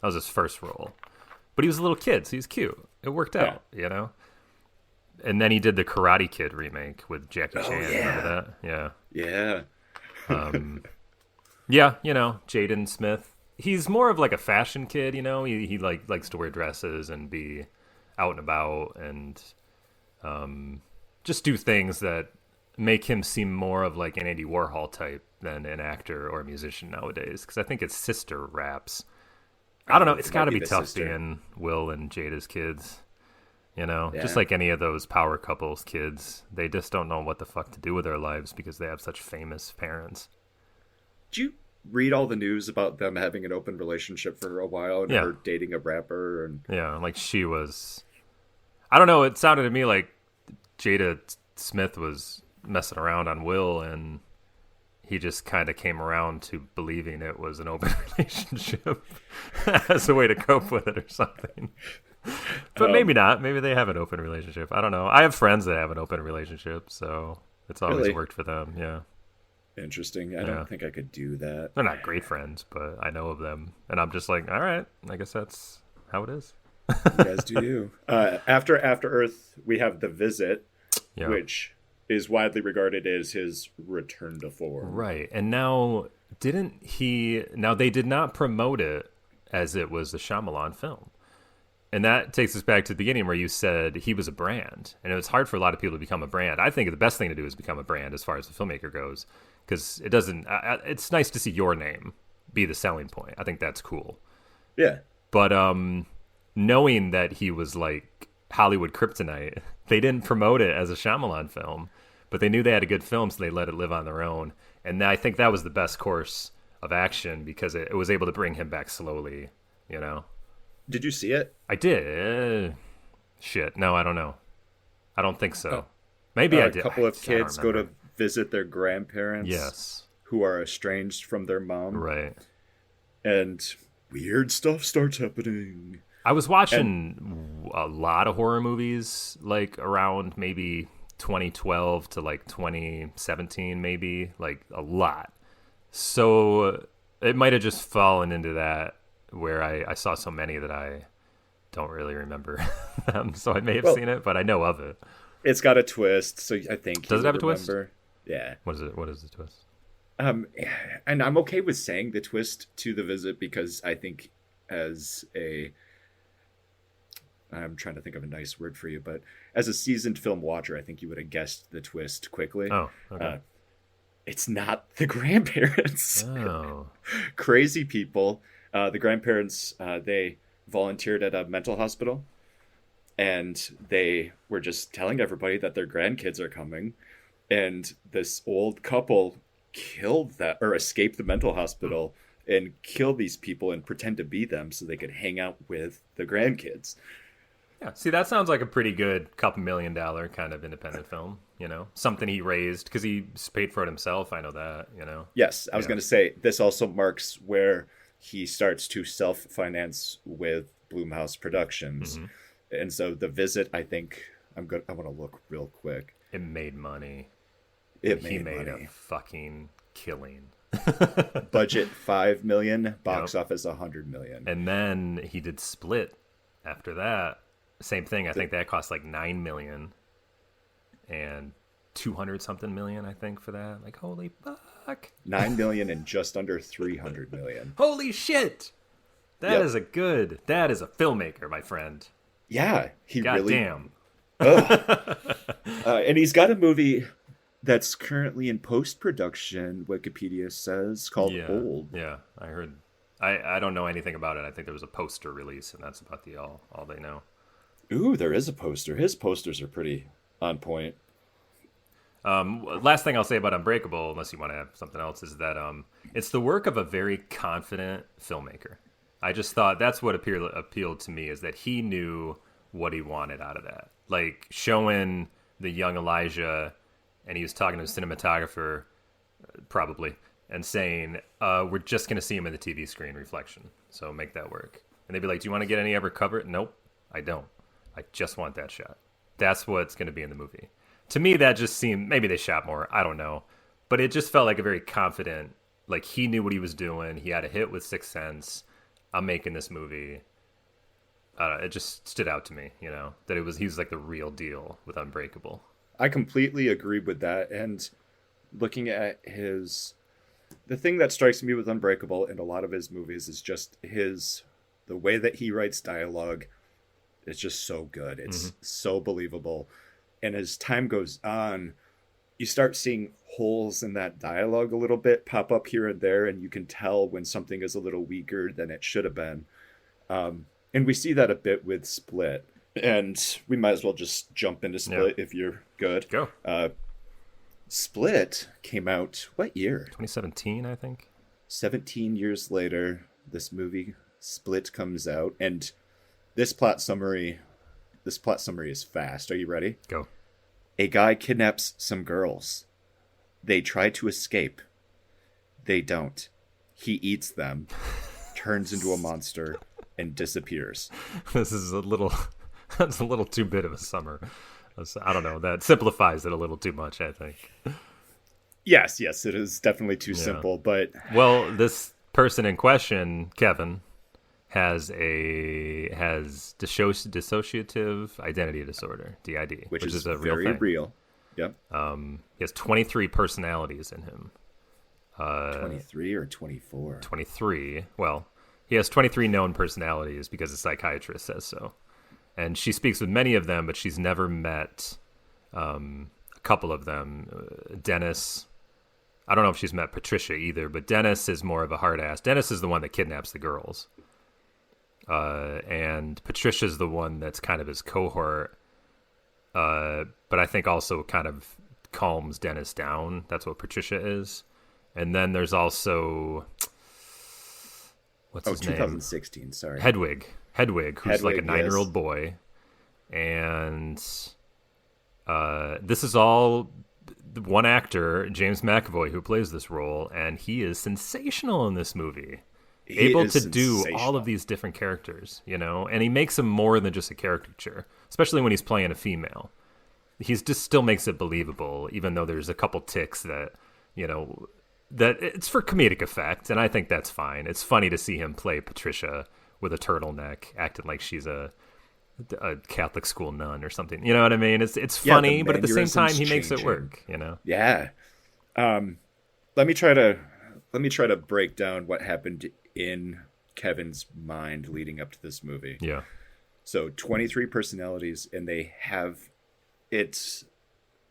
was his first role. But he was a little kid, so he's cute. It worked out, you know? And then he did the Karate Kid remake with Jackie Chan. Yeah. Remember that? Yeah. Yeah. Yeah, you know, Jaden Smith. He's more of like a fashion kid, you know? He likes to wear dresses and be out and about and just do things that make him seem more of like an Andy Warhol type than an actor or a musician nowadays, because I think his sister raps. I don't know. It's got to be tough being Will and Jada's kids, you know? Just like any of those power couples kids. They just don't know what the fuck to do with their lives because they have such famous parents. Did you read all the news about them having an open relationship for a while and her dating a rapper? And yeah, like she was... I don't know. It sounded to me like Jada Smith was messing around on Will, and he just kind of came around to believing it was an open relationship as a way to cope with it or something. But maybe not. Maybe they have an open relationship. I don't know. I have friends that have an open relationship, so it's always worked for them. Yeah. Interesting. I don't think I could do that. They're not great friends, but I know of them. And I'm just like, all right, I guess that's how it is. You guys do you. After Earth, we have The Visit, which is widely regarded as his return to form. Right. And now, they did not promote it as it was the Shyamalan film. And that takes us back to the beginning where you said he was a brand. And it was hard for a lot of people to become a brand. I think the best thing to do is become a brand as far as the filmmaker goes. Because it's nice to see your name be the selling point. I think that's cool. Yeah. But knowing that he was like Hollywood kryptonite, they didn't promote it as a Shyamalan film. but they knew they had a good film, so they let it live on their own. And I think that was the best course of action because it was able to bring him back slowly, you know? Did you see it? I did. Shit. No, I don't know. I don't think so. Maybe I did. A couple of kids go to visit their grandparents. Yes. Who are estranged from their mom. Right. And weird stuff starts happening. I was watching a lot of horror movies, like around maybe 2012 to like 2017, maybe, like a lot. So it might have just fallen into that where I saw so many that I don't really remember them. So I may have seen it, but I know of it. It's got a twist, so I think does it have a twist? Yeah. What is it? What is the twist? And I'm okay with saying the twist to The Visit because I think I'm trying to think of a nice word for you, but as a seasoned film watcher, I think you would have guessed the twist quickly. Oh, okay. It's not the grandparents. Oh. Crazy people. The grandparents, they volunteered at a mental hospital, and they were just telling everybody that their grandkids are coming, and this old couple escape the mental hospital and kill these people and pretend to be them so they could hang out with the grandkids. Yeah, see, that sounds like a pretty good $2 million kind of independent film, you know? Something he raised, because he paid for it himself, I know that, you know? Yes, I was going to say, this also marks where he starts to self-finance with Blumhouse Productions. Mm-hmm. And so The Visit, I think, I want to look real quick. It made money. He made a fucking killing. Budget $5 million, box office $100 million. And then he did Split after that. Same thing. I think that cost like $9 million and 200 something million, I think, for that. Like, holy fuck. 9 million and just under 300 million. Holy shit. That is a filmmaker, my friend. Yeah, Goddamn. And he's got a movie that's currently in post-production, Wikipedia says, called Old. Yeah, I heard. I don't know anything about it. I think there was a poster release, and that's about all they know. Ooh, there is a poster. His posters are pretty on point. Last thing I'll say about Unbreakable, unless you want to have something else, is that it's the work of a very confident filmmaker. I just thought that's what appealed to me, is that he knew what he wanted out of that. Like, showing the young Elijah, and he was talking to a cinematographer, probably, and saying, we're just going to see him in the TV screen reflection, so make that work. And they'd be like, do you want to get any ever cover? Nope, I don't. I just want that shot. That's what's going to be in the movie. To me, that just seemed, maybe they shot more, I don't know. But it just felt like a very confident, like he knew what he was doing. He had a hit with Sixth Sense. I'm making this movie. It just stood out to me, you know, that he was like the real deal with Unbreakable. I completely agree with that. And looking at the thing that strikes me with Unbreakable in a lot of his movies is just the way that he writes dialogue. It's just so good. It's so believable. And as time goes on, you start seeing holes in that dialogue a little bit pop up here and there, and you can tell when something is a little weaker than it should have been. And we see that a bit with Split. And we might as well just jump into Split if you're good. Go. Split came out, what year? 2017, I think. 17 years later, this movie, Split, comes out. And this plot summary is fast. Are you ready? Go. A guy kidnaps some girls. They try to escape. They don't. He eats them, turns into a monster, and disappears. That's a little too bit of a summer. I don't know. That simplifies it a little too much, I think. Yes, it is definitely too simple, but... Well, this person in question, Kevin, has dissociative identity disorder, DID, which is a real thing. Real. Yep. He has 23 personalities in him. 23 or 24? 23. Well, he has 23 known personalities because a psychiatrist says so. And she speaks with many of them, but she's never met a couple of them. Dennis, I don't know if she's met Patricia either, but Dennis is more of a hard ass. Dennis is the one that kidnaps the girls. And Patricia's the one that's kind of his cohort, but I think also kind of calms Dennis down. That's what Patricia is. And then there's also, what's his name? 2016, sorry. Hedwig, who's like a 9-year-old yes. boy. And this is all one actor, James McAvoy, who plays this role, and he is sensational in this movie. Able to do all of these different characters, you know, and he makes him more than just a caricature, especially when he's playing a female. He's just still makes it believable, even though there's a couple ticks that, you know, that it's for comedic effect, and I think that's fine. It's funny to see him play Patricia with a turtleneck, acting like she's a Catholic school nun or something. You know what I mean? It's funny, but at the same time, he makes it work. You know? Yeah. Let me try to break down what happened in Kevin's mind leading up to this movie. Yeah. So 23 personalities, and they have, it's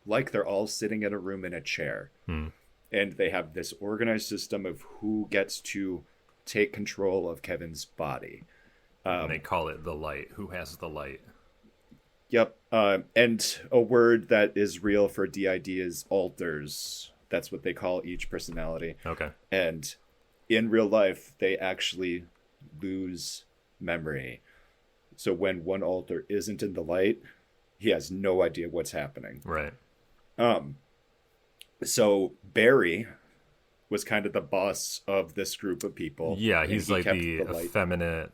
like they're all sitting in a room in a chair. And they have this organized system of who gets to take control of Kevin's body. And they call it the light. Who has the light? Yep. And a word that is real for DID is alters. That's what they call each personality. Okay. And in real life, they actually lose memory. So when one alter isn't in the light, he has no idea what's happening. Right. So Barry was kind of the boss of this group of people. Yeah, he's like the effeminate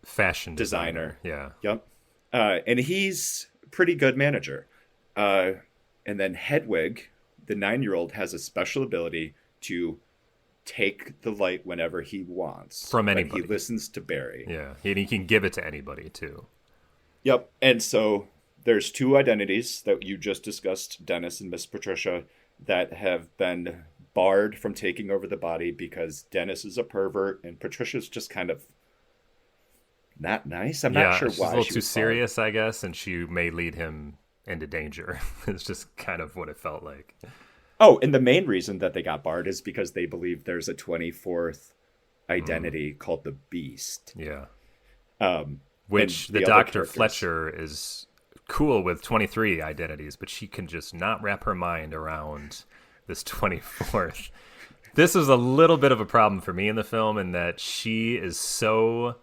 fashion designer. Yeah. Yep. And he's a pretty good manager. And then Hedwig, the 9-year-old, has a special ability to take the light whenever he wants. From anybody. He listens to Barry. Yeah, and he can give it to anybody, too. Yep. And so there's 2 identities that you just discussed, Dennis and Miss Patricia, that have been barred from taking over the body because Dennis is a pervert and Patricia's just kind of not nice. I'm not sure why. She's a little too serious, I guess, and she may lead him into danger. It's just kind of what it felt like. Oh, and the main reason that they got barred is because they believe there's a 24th identity called the Beast. Yeah. Which the Dr. Fletcher is cool with 23 identities, but she can just not wrap her mind around this 24th. This is a little bit of a problem for me in the film, in that she is so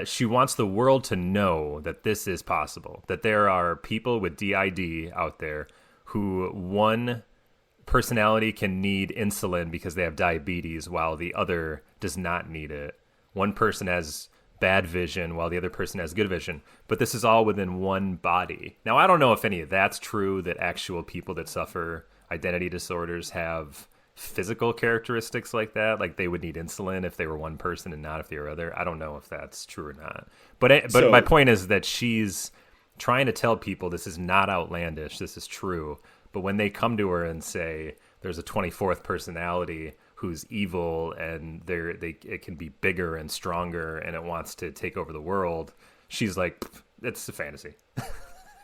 she wants the world to know that this is possible, that there are people with DID out there who one personality can need insulin because they have diabetes while the other does not need it. One person has bad vision while the other person has good vision, but this is all within one body. Now, I don't know if any of that's true, that actual people that suffer identity disorders have physical characteristics like that, like they would need insulin if they were one person and not if they were other. I don't know if that's true or not. But my point is that she's trying to tell people this is not outlandish, this is true. But when they come to her and say there's a 24th personality who's evil and it can be bigger and stronger and it wants to take over the world, she's like, it's a fantasy.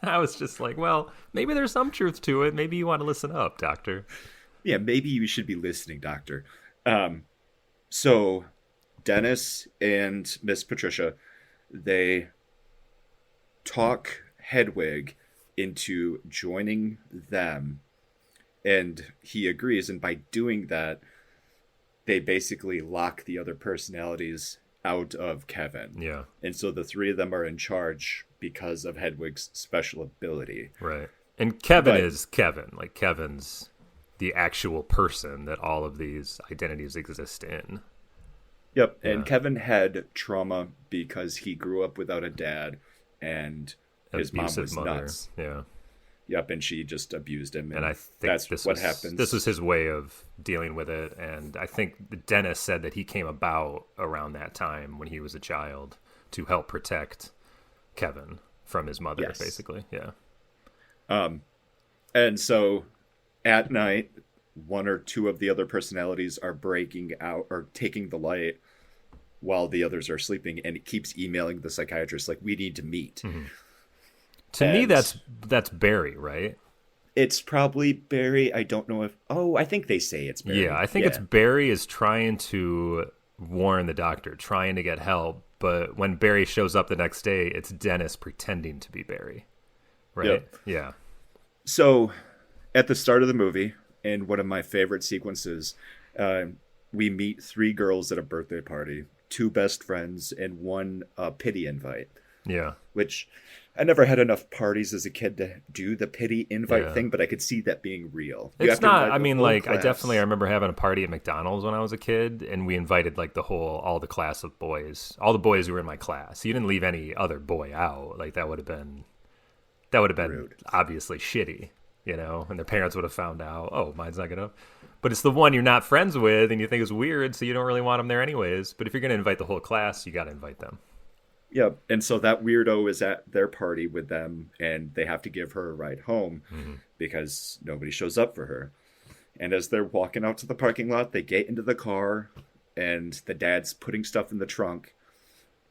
I was just like, well, maybe there's some truth to it. Maybe you want to listen up, Doctor. Yeah, maybe you should be listening, Doctor. So Dennis and Miss Patricia, they talk Hedwig into joining them, and he agrees. And by doing that, they basically lock the other personalities out of Kevin. Yeah. And so the 3 of them are in charge because of Hedwig's special ability. Right. And Kevin is Kevin. Like, Kevin's the actual person that all of these identities exist in. Yep. Yeah. And Kevin had trauma because he grew up without a dad, and his mom was nuts. Yeah. Yep. And she just abused him. And I think that's what happens. This was his way of dealing with it. And I think Dennis said that he came about around that time when he was a child to help protect Kevin from his mother, basically. Yeah. And so at night, 1 or 2 of the other personalities are breaking out or taking the light while the others are sleeping, and it keeps emailing the psychiatrist like, we need to meet. Mm-hmm. To me, that's Barry, right? It's probably Barry. I don't know if... Oh, I think they say it's Barry. Yeah, I think it's Barry is trying to warn the Doctor, trying to get help, but when Barry shows up the next day, it's Dennis pretending to be Barry. Right? Yep. Yeah. So, at the start of the movie, in one of my favorite sequences, uh, we meet three girls at a birthday party, two best friends, and one pity invite. Yeah. Which I never had enough parties as a kid to do the pity invite Yeah. thing, but I could see that being real. You It's have to not. invite I the mean, whole like, class. I remember having a party at McDonald's when I was a kid, and we invited like all the class of boys, all the boys who were in my class. You didn't leave any other boy out. Like that would have been Rude. obviously shitty, and their parents would have found out. Oh, mine's not gonna. But it's the one you're not friends with, and you think is weird, so you don't really want them there anyways. But if you're gonna invite the whole class, you got to invite them. Yep. And so that weirdo is at their party with them, and they have to give her a ride home because nobody shows up for her. And as they're walking out to the parking lot, they get into the car, and the dad's putting stuff in the trunk.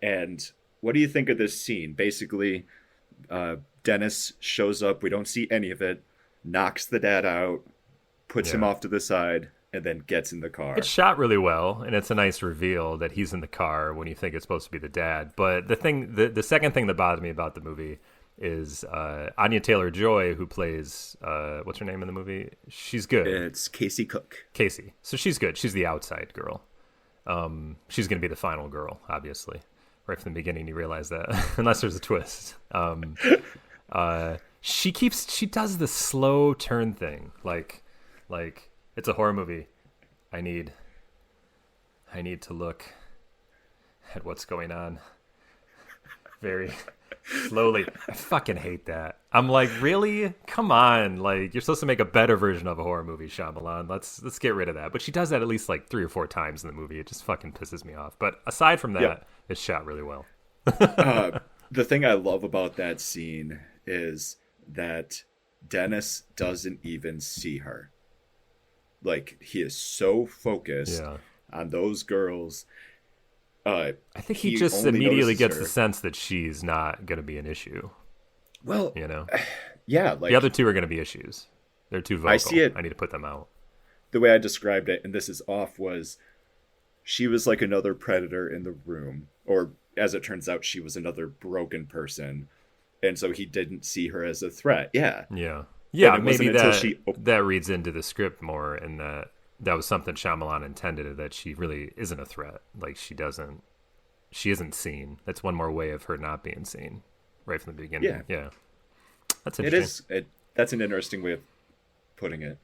And what do you think of this scene? Basically, Dennis shows up. We don't see any of it. Knocks the dad out, puts him off to the side, and then gets in the car. It's shot really well, and it's a nice reveal that he's in the car when you think it's supposed to be the dad. But the second thing that bothered me about the movie is Anya Taylor-Joy, who plays what's her name in the movie? She's good. It's Casey Cook. Casey. So she's good. She's the outside girl. She's going to be the final girl, obviously. Right from the beginning, you realize that, unless there's a twist. She does the slow turn thing, like it's a horror movie. I need to look at what's going on very slowly. I fucking hate that. I'm like, really? Come on. Like, you're supposed to make a better version of a horror movie, Shyamalan. Let's get rid of that. But she does that at least like 3 or 4 times in the movie. It just fucking pisses me off. But aside from that, it's shot really well. The thing I love about that scene is that Dennis doesn't even see her. Like, he is so focused on those girls. I think he just immediately gets the sense that she's not going to be an issue. Well, yeah, like the other two are going to be issues. They're too vocal. I see it. I need to put them out. The way I described it, and this is off, was she was like another predator in the room, or as it turns out, she was another broken person, and so he didn't see her as a threat. Yeah. Maybe that reads into the script more, and that was something Shyamalan intended, that she really isn't a threat. Like, she isn't seen. That's one more way of her not being seen right from the beginning. Yeah. That's interesting. That's an interesting way of putting it.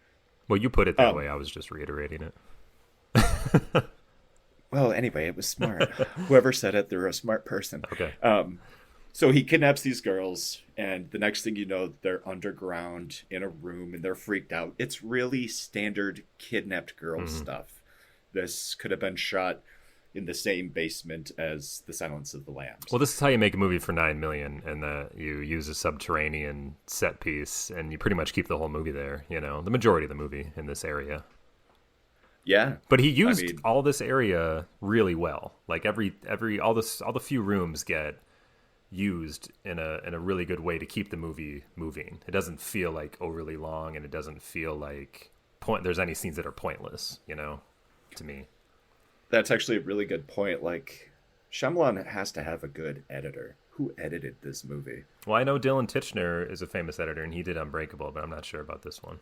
Well, you put it that way. I was just reiterating it. Well, anyway, it was smart. Whoever said it, they're a smart person. Okay. So he kidnaps these girls, and the next thing you know, they're underground in a room, and they're freaked out. It's really standard kidnapped girl stuff. This could have been shot in the same basement as The Silence of the Lambs. Well, this is how you make a movie for $9 million, and you use a subterranean set piece, and you pretty much keep the whole movie there. The majority of the movie in this area. Yeah, but he used all this area really well. Like all the few rooms get used in a really good way to keep the movie moving. It doesn't feel like overly long, and it doesn't feel like there's any scenes that are pointless, to me. That's actually a really good point. Like, Shyamalan has to have a good editor. Who edited this movie? Well, I know Dylan Titchener is a famous editor, and he did Unbreakable, but I'm not sure about this one.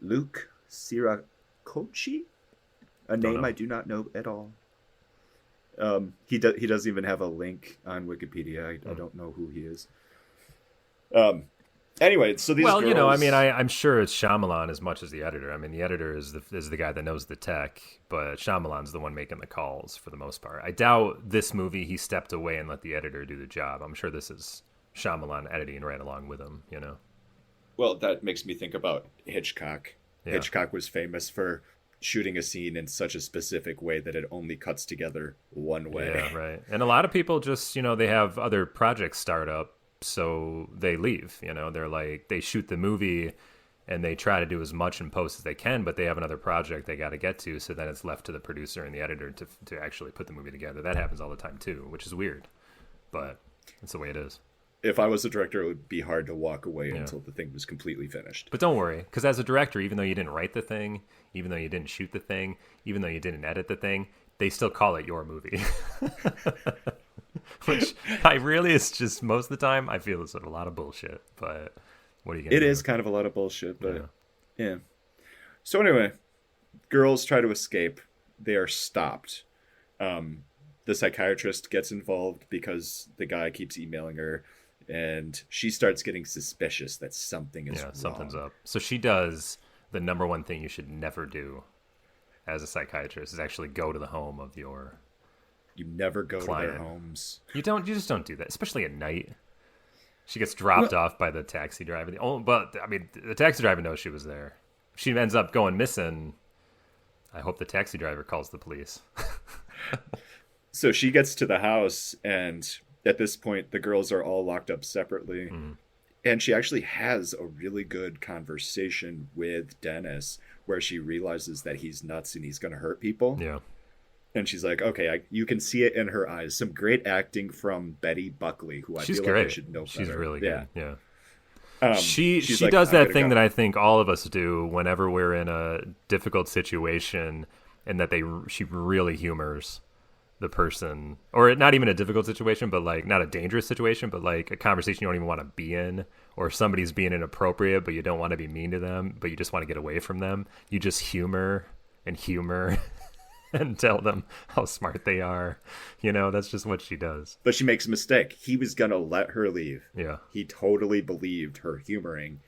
Luke Siracochi? A name I do not know at all. He doesn't even have a link on Wikipedia. I don't know who he is. Anyway, so these girls... I'm sure it's Shyamalan as much as the editor. I mean, the editor is the guy that knows the tech, but Shyamalan's the one making the calls for the most part. I doubt this movie he stepped away and let the editor do the job. I'm sure this is Shyamalan editing right along with him, Well, that makes me think about Hitchcock. Yeah. Hitchcock was famous for shooting a scene in such a specific way that it only cuts together one way. Yeah, right. And a lot of people just, they have other projects start up, so they leave. They're like, they shoot the movie and they try to do as much in post as they can, but they have another project they got to get to, so then it's left to the producer and the editor to actually put the movie together. That happens all the time too, which is weird, but that's the way it is. If I was a director, it would be hard to walk away until the thing was completely finished. But don't worry, because as a director, even though you didn't write the thing, even though you didn't shoot the thing, even though you didn't edit the thing, they still call it your movie. Which is just, most of the time, I feel is a lot of bullshit. But What are you gonna It do? is kind of a lot of bullshit, but yeah. So anyway, girls try to escape. They are stopped. The psychiatrist gets involved because the guy keeps emailing her, and she starts getting suspicious that something is wrong. Something's up. So she does the number one thing you should never do as a psychiatrist is actually go to the home of your You never go client. to their homes. You just don't do that, especially at night. She gets dropped off by the taxi driver. But I mean, the taxi driver knows she was there. She ends up going missing. I hope the taxi driver calls the police. So she gets to the house, and at this point, the girls are all locked up separately. And she actually has a really good conversation with Dennis where she realizes that he's nuts and he's going to hurt people. Yeah. And she's like, okay, you can see it in her eyes. Some great acting from Betty Buckley, who She's feel great. like I should know better. She's really good. Yeah. She's She like, does I'm that gonna thing go. that I think all of us do whenever we're in a difficult situation, and that she really humors the person, or not even a difficult situation, but like not a dangerous situation, but like a conversation you don't even want to be in, or somebody's being inappropriate, but you don't want to be mean to them, but you just want to get away from them. You just humor and tell them how smart they are. That's just what she does. But she makes a mistake. He was going to let her leave. Yeah. He totally believed her humoring.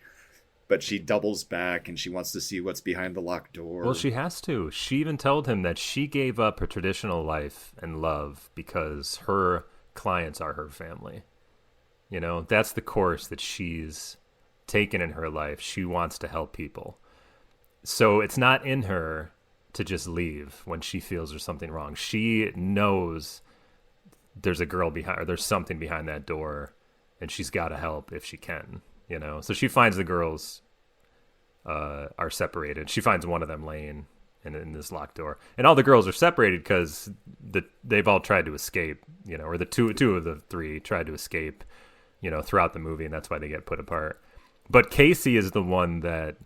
But she doubles back and she wants to see what's behind the locked door. Well, she has to. She even told him that she gave up her traditional life and love because her clients are her family. That's the course that she's taken in her life. She wants to help people. So it's not in her to just leave when she feels there's something wrong. She knows there's a girl behind, or there's something behind that door, and she's got to help if she can. So she finds the girls are separated. She finds one of them laying in this locked door, and all the girls are separated because they've all tried to escape, or the two of the three tried to escape, throughout the movie, and that's why they get put apart. But Casey is the one that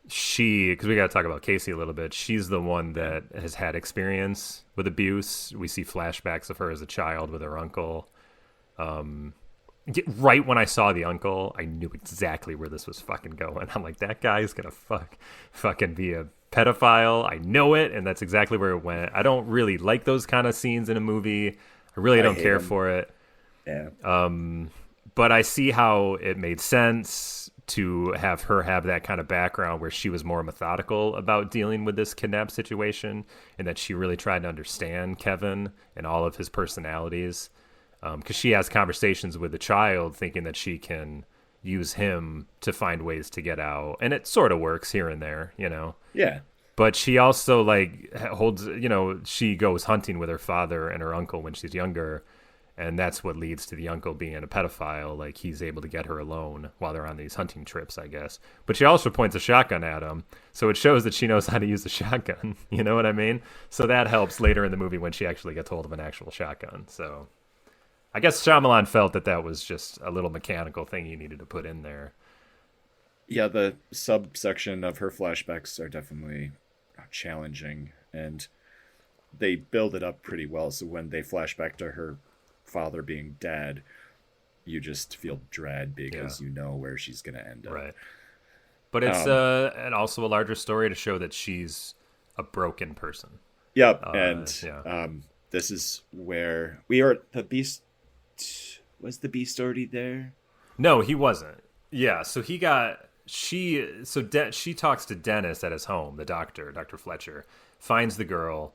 because we got to talk about Casey a little bit. She's the one that has had experience with abuse. We see flashbacks of her as a child with her uncle. Right when I saw the uncle, I knew exactly where this was fucking going. I'm like, that guy's gonna fucking be a pedophile. I know it, and that's exactly where it went. I don't really like those kind of scenes in a movie. I really don't care for it. Yeah. But I see how it made sense to have her have that kind of background where she was more methodical about dealing with this kidnap situation, and that she really tried to understand Kevin and all of his personalities. Because she has conversations with the child thinking that she can use him to find ways to get out. And it sort of works here and there, Yeah. But she also holds, she goes hunting with her father and her uncle when she's younger. And that's what leads to the uncle being a pedophile. Like, he's able to get her alone while they're on these hunting trips, I guess. But she also points a shotgun at him. So it shows that she knows how to use a shotgun. You know what I mean? So that helps later in the movie when she actually gets hold of an actual shotgun. So I guess Shyamalan felt that was just a little mechanical thing you needed to put in there. Yeah, the subsection of her flashbacks are definitely challenging, and they build it up pretty well. So when they flash back to her father being dead, you just feel dread because you know where she's going to end up. Right. But it's and also a larger story to show that she's a broken person. Yep, this is where we are. The Beast... Was the Beast already there? No, he wasn't. Yeah, so she talks to Dennis at his home, the doctor, Dr. Fletcher, finds the girl.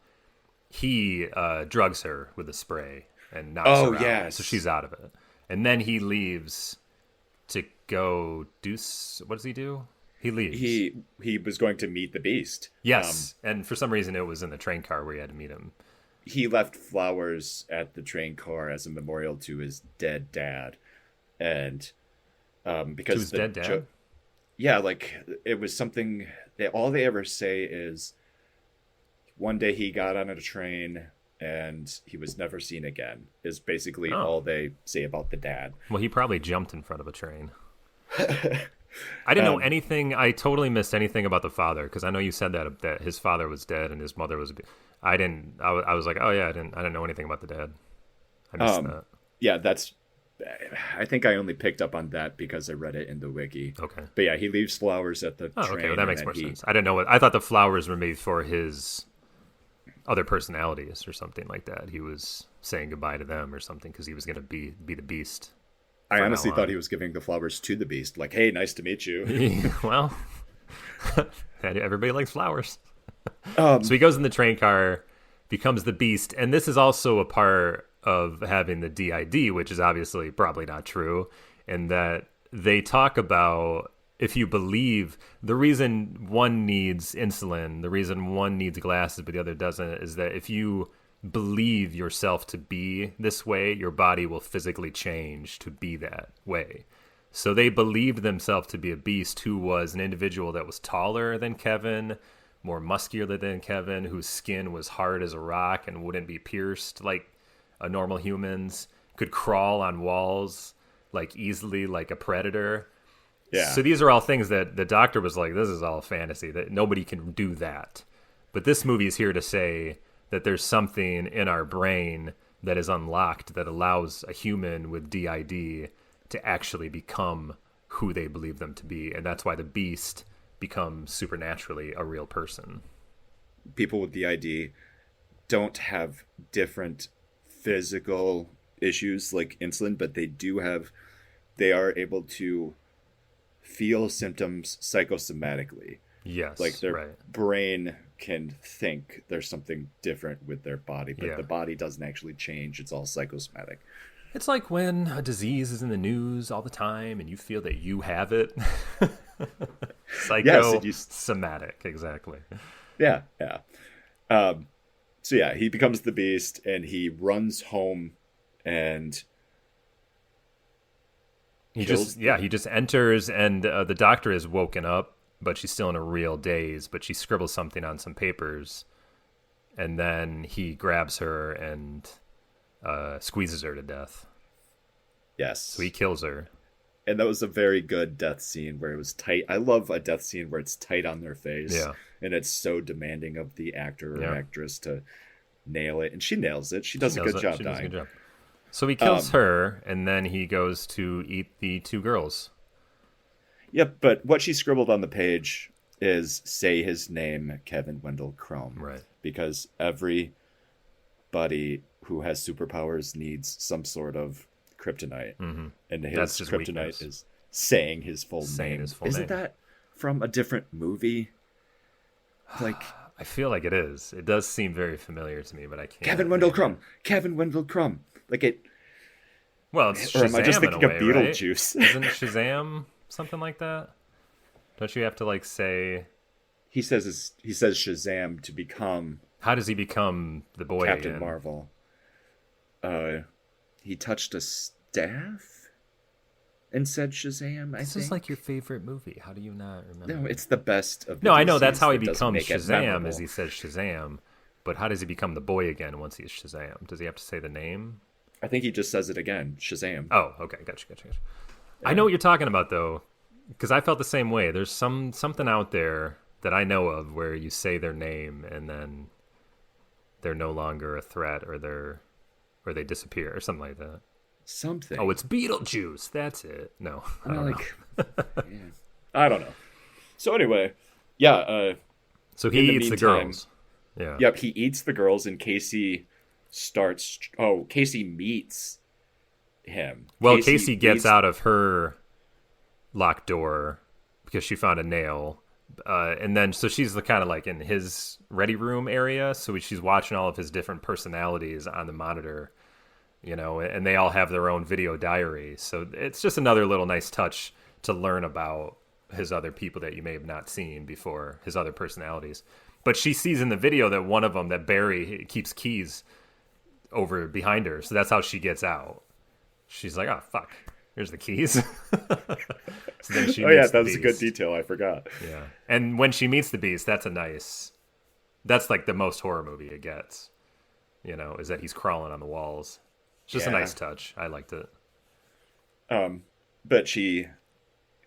He drugs her with a spray and knocks her out. Yes. So she's out of it. And then he leaves to go do... What does he do? He leaves. He was going to meet the Beast. Yes, and for some reason it was in the train car where he had to meet him. He left flowers at the train car as a memorial to his dead dad, and because to his dead dad. It was something that all they ever say is one day he got on a train and he was never seen again. Is basically all they say about the dad. Well, he probably jumped in front of a train. I didn't know anything. I totally missed anything about the father, because I know you said that his father was dead and his mother was. I didn't. I was like, oh yeah, I didn't know anything about the dad. I missed that. Yeah, that's I think I only picked up on that because I read it in the wiki. Okay. But yeah, he leaves flowers at the Oh, train. okay. Well, that makes more sense. I didn't know I thought the flowers were made for his other personalities or something like that. He was saying goodbye to them or something because he was going to be the Beast. I honestly thought he was giving the flowers to the Beast. Like, hey, nice to meet you. Well, everybody likes flowers. So he goes in the train car, becomes the Beast. And this is also a part of having the DID, which is obviously probably not true. And that they talk about, if you believe, the reason one needs insulin, the reason one needs glasses but the other doesn't, is that if you believe yourself to be this way, your body will physically change to be that way. So they believed themselves to be a Beast who was an individual that was taller than Kevin, more muscular than Kevin, whose skin was hard as a rock and wouldn't be pierced like a normal human's, could crawl on walls like easily like a predator. Yeah. So these are all things that the doctor was like, this is all fantasy, that nobody can do that. But this movie is here to say that there's something in our brain that is unlocked that allows a human with DID to actually become who they believe them to be. And that's why the Beast becomes supernaturally a real person. People with DID don't have different physical issues like insulin, but they are able to feel symptoms psychosomatically. Yes, like their brain can think there's something different with their body, but the body doesn't actually change. It's all psychosomatic. It's like when a disease is in the news all the time and you feel that you have it. Psychosomatic, exactly. Yeah. So yeah, he becomes the Beast and he runs home and he just enters and the doctor is woken up, but she's still in a real daze, but she scribbles something on some papers and then he grabs her and squeezes her to death. Yes. So he kills her. And that was a very good death scene where it was tight. I love a death scene where it's tight on their face. Yeah. And it's so demanding of the actor or actress to nail it. And she nails it. She does a good job dying. So he kills her, and then he goes to eat the two girls. Yep, but what she scribbled on the page is say his name, Kevin Wendell Crumb. Right. Because everybody who has superpowers needs some sort of kryptonite. Mm-hmm. And his kryptonite is saying his full name. Isn't that from a different movie? Like, I feel like it is. It does seem very familiar to me, but I can't. Kevin Wendell Crumb. Kevin Wendell Crumb. Like it. Well, it's Shazam, or am I just thinking of Beetlejuice? Right? Isn't Shazam something like that? Don't you have to like say? He says Shazam to become. How does he become the boy Captain again? Marvel. He touched a staff and said Shazam. This is like your favorite movie. How do you not remember? No, it's the best of the No, I know that's how he that becomes Shazam, as he says Shazam. But how does he become the boy again once he's Shazam? Does he have to say the name? I think he just says it again, Shazam. Oh, okay, gotcha. Yeah. I know what you're talking about though, because I felt the same way. There's something out there that I know of where you say their name and then they're no longer a threat, or they disappear, or something like that. Something. Oh, it's Beetlejuice. That's it. No, I don't know. Yeah. I don't know. So anyway, yeah. So he eats the girls. Yeah. Yep, he eats the girls, and Casey starts. Oh, Casey meets him. Well, Casey gets out of her locked door because she found a nail. And then, so she's kind of like in his ready room area. So she's watching all of his different personalities on the monitor, you know, and they all have their own video diary. So it's just another little nice touch to learn about his other people that you may have not seen before, his other personalities. But she sees in the video that one of them, that Barry, keeps keys over behind her. So that's how she gets out. She's like, oh, fuck. Here's the keys. So then she that was a good detail. I forgot. Yeah. And when she meets the Beast, that's like the most horror movie it gets, you know, is that he's crawling on the walls. It's just a nice touch. I liked it. But she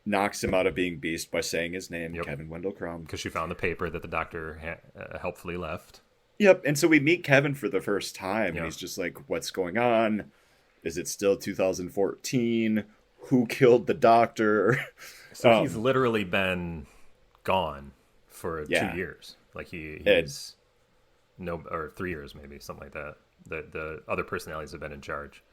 knocks him out of being Beast by saying his name, Kevin Wendell Crumb. Because she found the paper that the doctor helpfully left. Yep, and so we meet Kevin for the first time, and he's just like, what's going on? Is it still 2014? Who killed the doctor? So he's literally been gone for 2 years. Like he's or 3 years maybe, something like that. The other personalities have been in charge.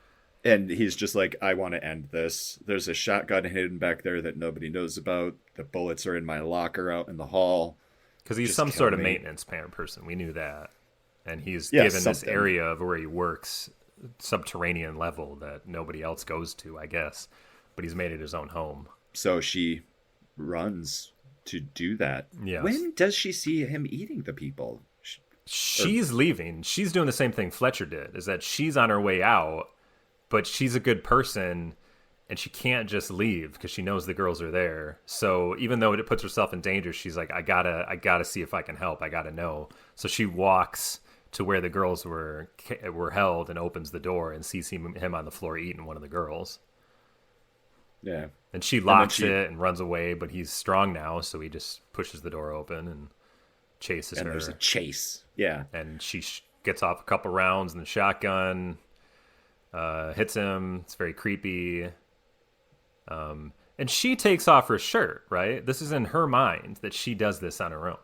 And he's just like, I want to end this. There's a shotgun hidden back there that nobody knows about. The bullets are in my locker out in the hall. Because he's some sort of maintenance person. We knew that. And he's given this area of where he works, subterranean level that nobody else goes to, I guess. But he's made it his own home. So she runs to do that. Yes. When does she see him eating the people? She's leaving. She's doing the same thing Fletcher did, is that she's on her way out, but she's a good person, and she can't just leave because she knows the girls are there. So even though it puts herself in danger, she's like, I gotta see if I can help. I gotta know. So she walks to where the girls were held and opens the door and sees him on the floor eating one of the girls. Yeah. And she locks it and runs away, but he's strong now, so he just pushes the door open and chases her. And there's a chase. Yeah. And she gets off a couple rounds and the shotgun hits him. It's very creepy. And she takes off her shirt, right? This is in her mind that she does this on her own.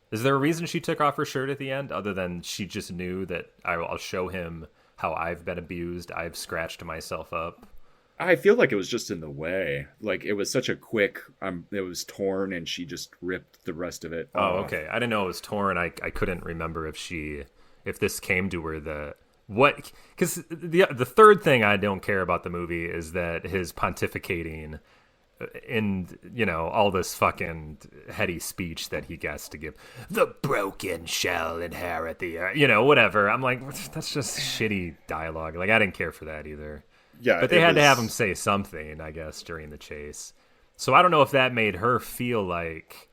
Is there a reason she took off her shirt at the end other than she just knew that I'll show him how I've been abused? I've scratched myself up. I feel like it was just in the way. Like, it was such a quick, it was torn and she just ripped the rest of it off. Oh, okay. I didn't know it was torn. I couldn't remember if this came to her because the third thing I don't care about the movie is that his pontificating in, all this fucking heady speech that he gets to give. The broken shall inherit the earth, whatever. I'm like, that's just shitty dialogue. Like, I didn't care for that either. Yeah, but they had to have him say something, I guess, during the chase. So I don't know if that made her feel like,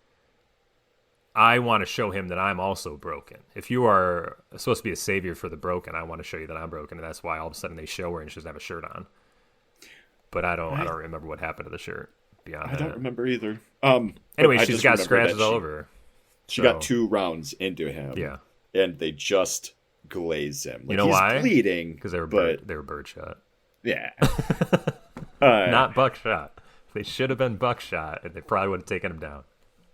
I want to show him that I'm also broken. If you are supposed to be a savior for the broken, I want to show you that I'm broken, and that's why all of a sudden they show her and she doesn't have a shirt on. But I don't remember what happened to the shirt beyond that. I don't remember either. Anyway, she's got scratches all over. She got 2 rounds into him. Yeah. And they just glaze him. Like, you know why? He's bleeding. Because they were birdshot. Yeah. Not buckshot. They should have been buckshot, and they probably would have taken him down.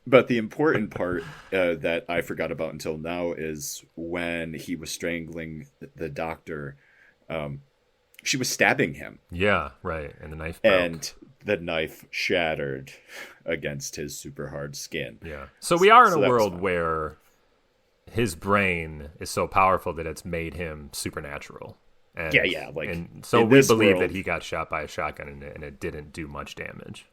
But the important part that I forgot about until now is when he was strangling the doctor, she was stabbing him. Yeah, right. And the knife broke. And the knife shattered against his super hard skin. Yeah. So we are in a world where his brain is so powerful that it's made him supernatural. And, like, and so we believe that he got shot by a shotgun and it didn't do much damage.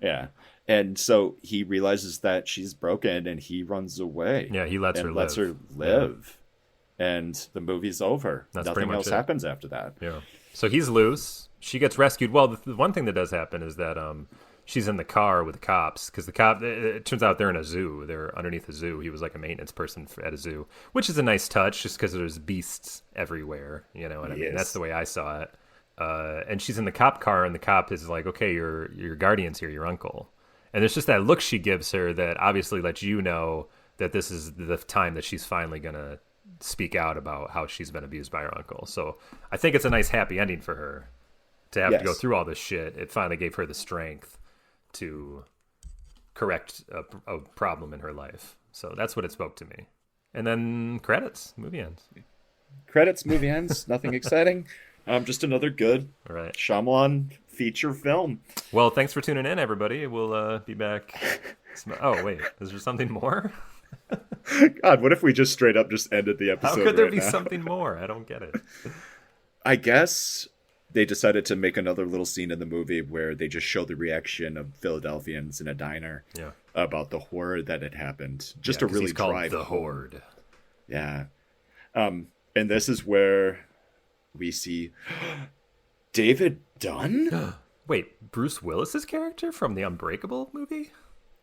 Yeah. And so he realizes that she's broken and he runs away. Yeah, he lets her live. Yeah. And the movie's over. That's Nothing else happens after that. Yeah. So he's loose. She gets rescued. Well, the one thing that does happen is that she's in the car with the cops because it turns out they're in a zoo. They're underneath a zoo. He was like a maintenance person at a zoo, which is a nice touch just because there's beasts everywhere. You know what I mean? That's the way I saw it. And she's in the cop car, and the cop is like, okay, your guardian's here, your uncle. And there's just that look she gives her that obviously lets you know that this is the time that she's finally going to speak out about how she's been abused by her uncle. So I think it's a nice happy ending for her to have to go through all this shit. It finally gave her the strength to correct a problem in her life. So that's what it spoke to me. And then movie ends. Nothing exciting. Just another good Shyamalan feature film. Well, thanks for tuning in, everybody. We'll be back. Oh, wait. Is there something more? God, what if we just straight up just ended the episode? How could there be something more? I don't get it. I guess they decided to make another little scene in the movie where they just show the reaction of Philadelphians in a diner about the horror that had happened. Just to really drive the horde. Yeah. And this is where we see David Dunn? Wait, Bruce Willis's character from the Unbreakable movie?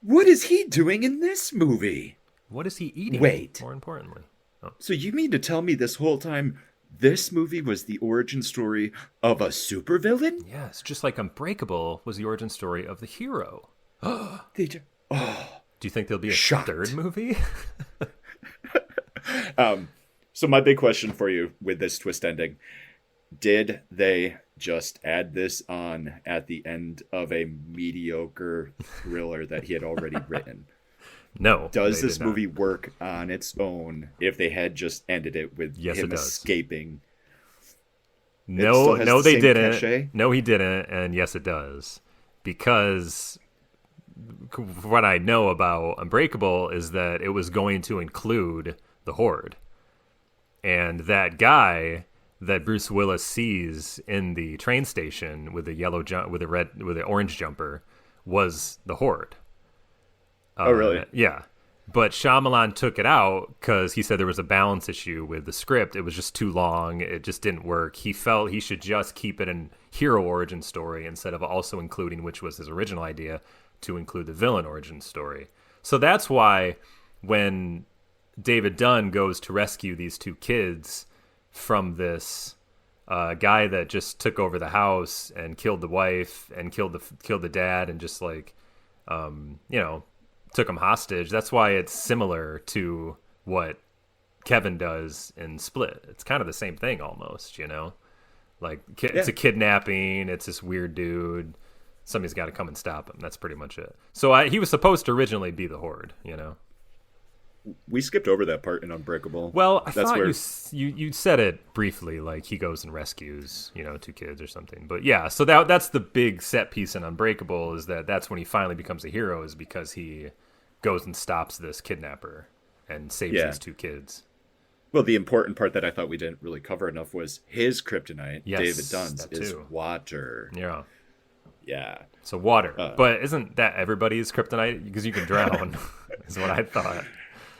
What is he doing in this movie? What is he eating? Wait. More importantly. Oh. So you mean to tell me this whole time this movie was the origin story of a supervillain? Yes, just like Unbreakable was the origin story of the hero. Do you think there'll be a third movie? So my big question for you with this twist ending, Did they just add this on at the end of a mediocre thriller that he had already written? No. Does they this did not. movie work on its own if they had just ended it with Yes, him it does. escaping? No, has no, the they same didn't. cachet? No, he didn't, and yes, it does. Because what I know about Unbreakable is that it was going to include the Horde, and that guy that Bruce Willis sees in the train station with the with the orange jumper was the Horde. Oh, really? Yeah. But Shyamalan took it out because he said there was a balance issue with the script. It was just too long. It just didn't work. He felt he should just keep it an hero origin story instead of also including, which was his original idea, to include the villain origin story. So that's why when David Dunn goes to rescue these two kids from this guy that just took over the house and killed the wife and killed the dad and just like, took him hostage. That's why it's similar to what Kevin does in Split. It's kind of the same thing almost, Like it's a kidnapping. It's this weird dude. Somebody's got to come and stop him. That's pretty much it. So he was supposed to originally be the Horde, We skipped over that part in Unbreakable. Well, I That's thought where... you said it briefly, like he goes and rescues, two kids or something. But yeah, so that's the big set piece in Unbreakable is that's when he finally becomes a hero, is because he goes and stops this kidnapper and saves these two kids. Well, the important part that I thought we didn't really cover enough was his kryptonite, Yes, David Dunn's, that is too. water. Yeah. Yeah. So water. But isn't that everybody's kryptonite? Because you can drown, is what I thought.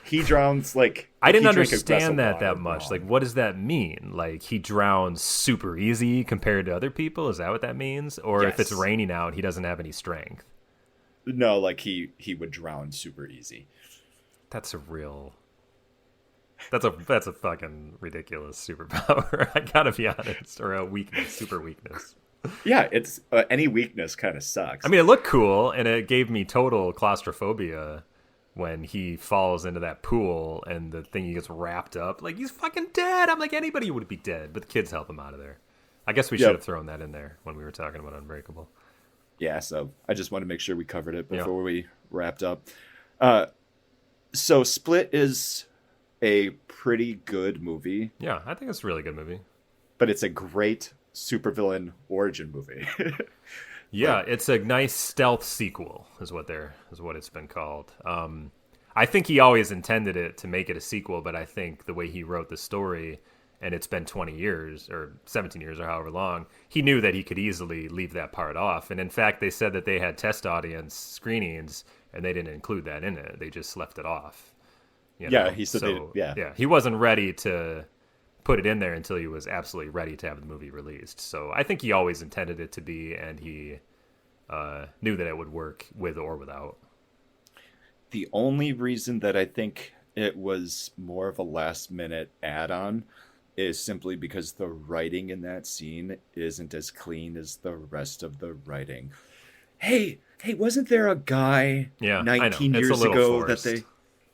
He drowns like... I didn't he drank a glass of understand that water much. wrong. Like, what does that mean? Like, he drowns super easy compared to other people? Is that what that means? Or if it's Yes. raining out, he doesn't have any strength? No, like he would drown super easy. That's a fucking ridiculous superpower. I gotta be honest. Or a weakness, super weakness. Yeah, it's any weakness kind of sucks. I mean, it looked cool, and it gave me total claustrophobia when he falls into that pool and the thing gets wrapped up. Like, he's fucking dead. I'm like, anybody would be dead, but the kids help him out of there. I guess we should have thrown that in there when we were talking about Unbreakable. Yeah, so I just want to make sure we covered it before Yeah. we wrapped up. So Split is a pretty good movie, Yeah, I think it's a really good movie. but it's a great supervillain origin movie. Yeah, it's a nice stealth sequel, is what it's been called. I think he always intended it to make it a sequel, but I think the way he wrote the story, and it's been 20 years or 17 years or however long, he knew that he could easily leave that part off. And in fact, they said that they had test audience screenings, and they didn't include that in it. They just left it off. Yeah, he said they- yeah. Yeah, he wasn't ready to put it in there until he was absolutely ready to have the movie released. So I think he always intended it to be, and he knew that it would work with or without. The only reason that I think it was more of a last minute add-on is simply because the writing in that scene isn't as clean as the rest of the writing. Hey, wasn't there a guy Yeah, I know. 19 It's a years little ago forced. that they...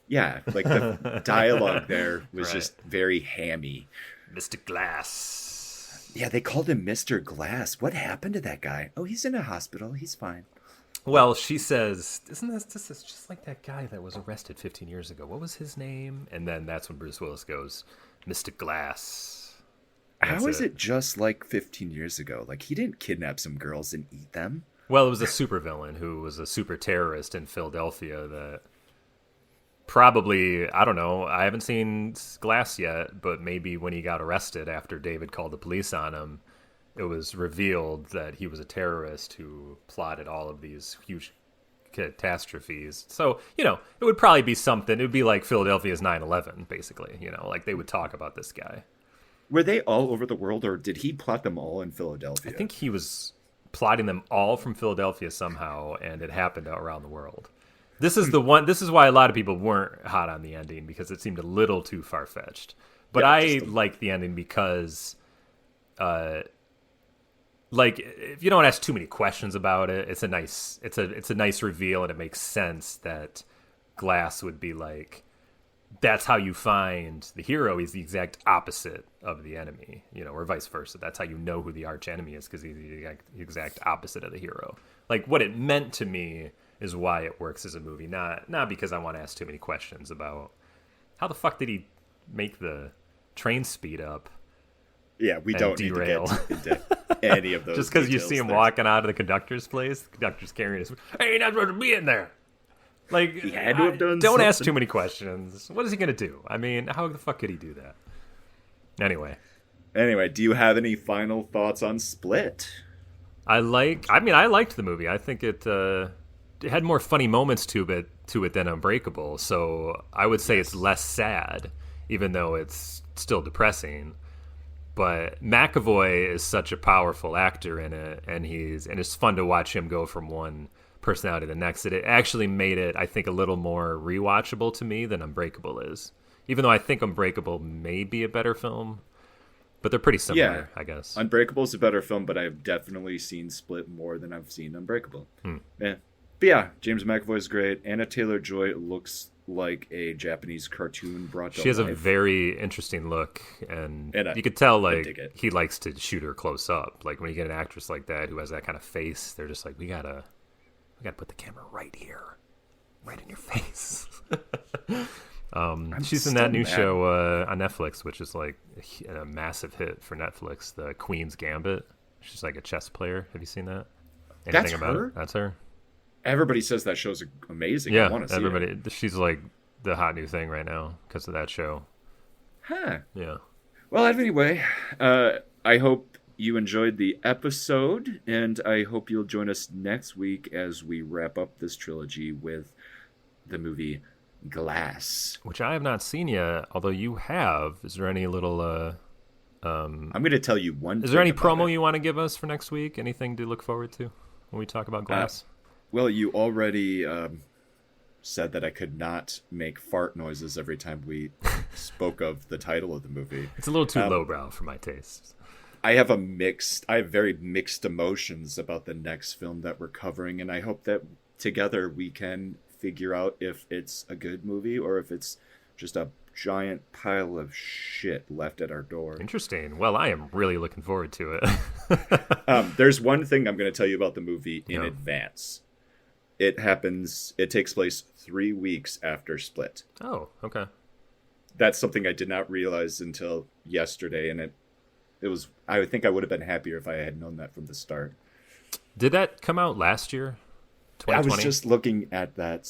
Yeah, like the dialogue there was Right. just very hammy. Mr. Glass. Yeah, they called him Mr. Glass. What happened to that guy? Oh, he's in a hospital. He's fine. Well, she says, this is just like that guy that was arrested 15 years ago. What was his name? And then that's when Bruce Willis goes, Mr. Glass. How is it just like 15 years ago? Like, he didn't kidnap some girls and eat them. Well, it was a supervillain who was a super terrorist in Philadelphia that probably, I don't know, I haven't seen Glass yet, but maybe when he got arrested after David called the police on him, it was revealed that he was a terrorist who plotted all of these huge catastrophes. So, it would probably be something. It would be like Philadelphia's 9/11, basically. Like they would talk about this guy. Were they all over the world, or did he plot them all in Philadelphia? I think he was plotting them all from Philadelphia somehow, and it happened around the world. This is the one. This is why a lot of people weren't hot on the ending, because it seemed a little too far-fetched. But I like the ending because, if you don't ask too many questions about it, it's a nice reveal, and it makes sense that Glass would be like that's how you find the hero. He's the exact opposite of the enemy, or vice versa. That's how you know who the arch enemy is, because he's the exact opposite of the hero. Like, what it meant to me is why it works as a movie, not because I want to ask too many questions about how the fuck did he make the train speed up. Yeah, we don't derail. need to get into any of those. Just because you see him walking out of the conductor's place, the conductor's carrying his. Hey, you're not supposed to be in there. Like, he had to have done. Don't something. ask too many questions. What is he gonna do? I mean, how the fuck could he do that? Anyway, do you have any final thoughts on Split? I liked the movie. I think it had more funny moments to it than Unbreakable. So I would say it's less sad, even though it's still depressing. But McAvoy is such a powerful actor in it, and it's fun to watch him go from one personality to the next. It actually made it, I think, a little more rewatchable to me than Unbreakable is. Even though I think Unbreakable may be a better film, but they're pretty similar, I guess. Unbreakable is a better film, but I've definitely seen Split more than I've seen Unbreakable. Yeah. But yeah, James McAvoy is great. Anna Taylor-Joy looks like a Japanese cartoon brought to life. She has a very interesting look, and you could tell he likes to shoot her close up. Like, when you get an actress like that who has that kind of face, they're just like, we gotta put the camera right here, right in your face. She's in that new show on Netflix, which is like a massive hit for Netflix, The Queen's Gambit. She's like a chess player. Have you seen that? That's her? That's her. Everybody says that show's amazing. Yeah, I want to see everybody. it. She's like the hot new thing right now because of that show. Huh. Yeah. Well, anyway, I hope you enjoyed the episode, and I hope you'll join us next week as we wrap up this trilogy with the movie Glass, which I have not seen yet, although you have. Is there any little I'm going to tell you one. Is there any promo you want to give us for next week? Anything to look forward to when we talk about Glass? Well, you already said that I could not make fart noises every time we spoke of the title of the movie. It's a little too lowbrow for my taste. I have very mixed emotions about the next film that we're covering, and I hope that together we can figure out if it's a good movie or if it's just a giant pile of shit left at our door. Interesting. Well, I am really looking forward to it. There's one thing I'm going to tell you about the movie in advance. It takes place 3 weeks after Split. Oh, okay. That's something I did not realize until yesterday, and I think I would have been happier if I had known that from the start. Did that come out last year? 2020? I was just looking at that.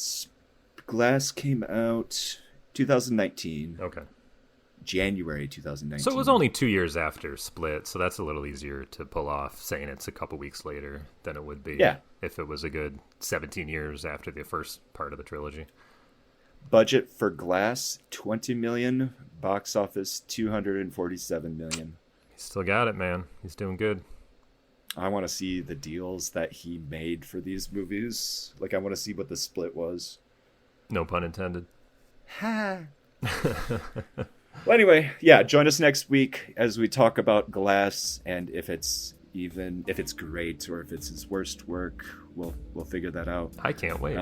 Glass came out 2019. Okay. January 2019. So it was only 2 years after Split, so that's a little easier to pull off saying it's a couple weeks later than it would be if it was a good 17 years after the first part of the trilogy. Budget for Glass, $20 million. Box office, $247 million. He's still got it, man. He's doing good. I want to see the deals that he made for these movies. Like, I want to see what the Split was. No pun intended. Ha! Well, anyway, join us next week as we talk about Glass, and if it's great or if it's his worst work, we'll figure that out. I can't wait.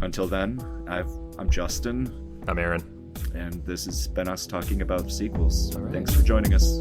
Until then, I'm Justin. I'm Aaron. And this has been us talking about sequels. Right. Thanks for joining us.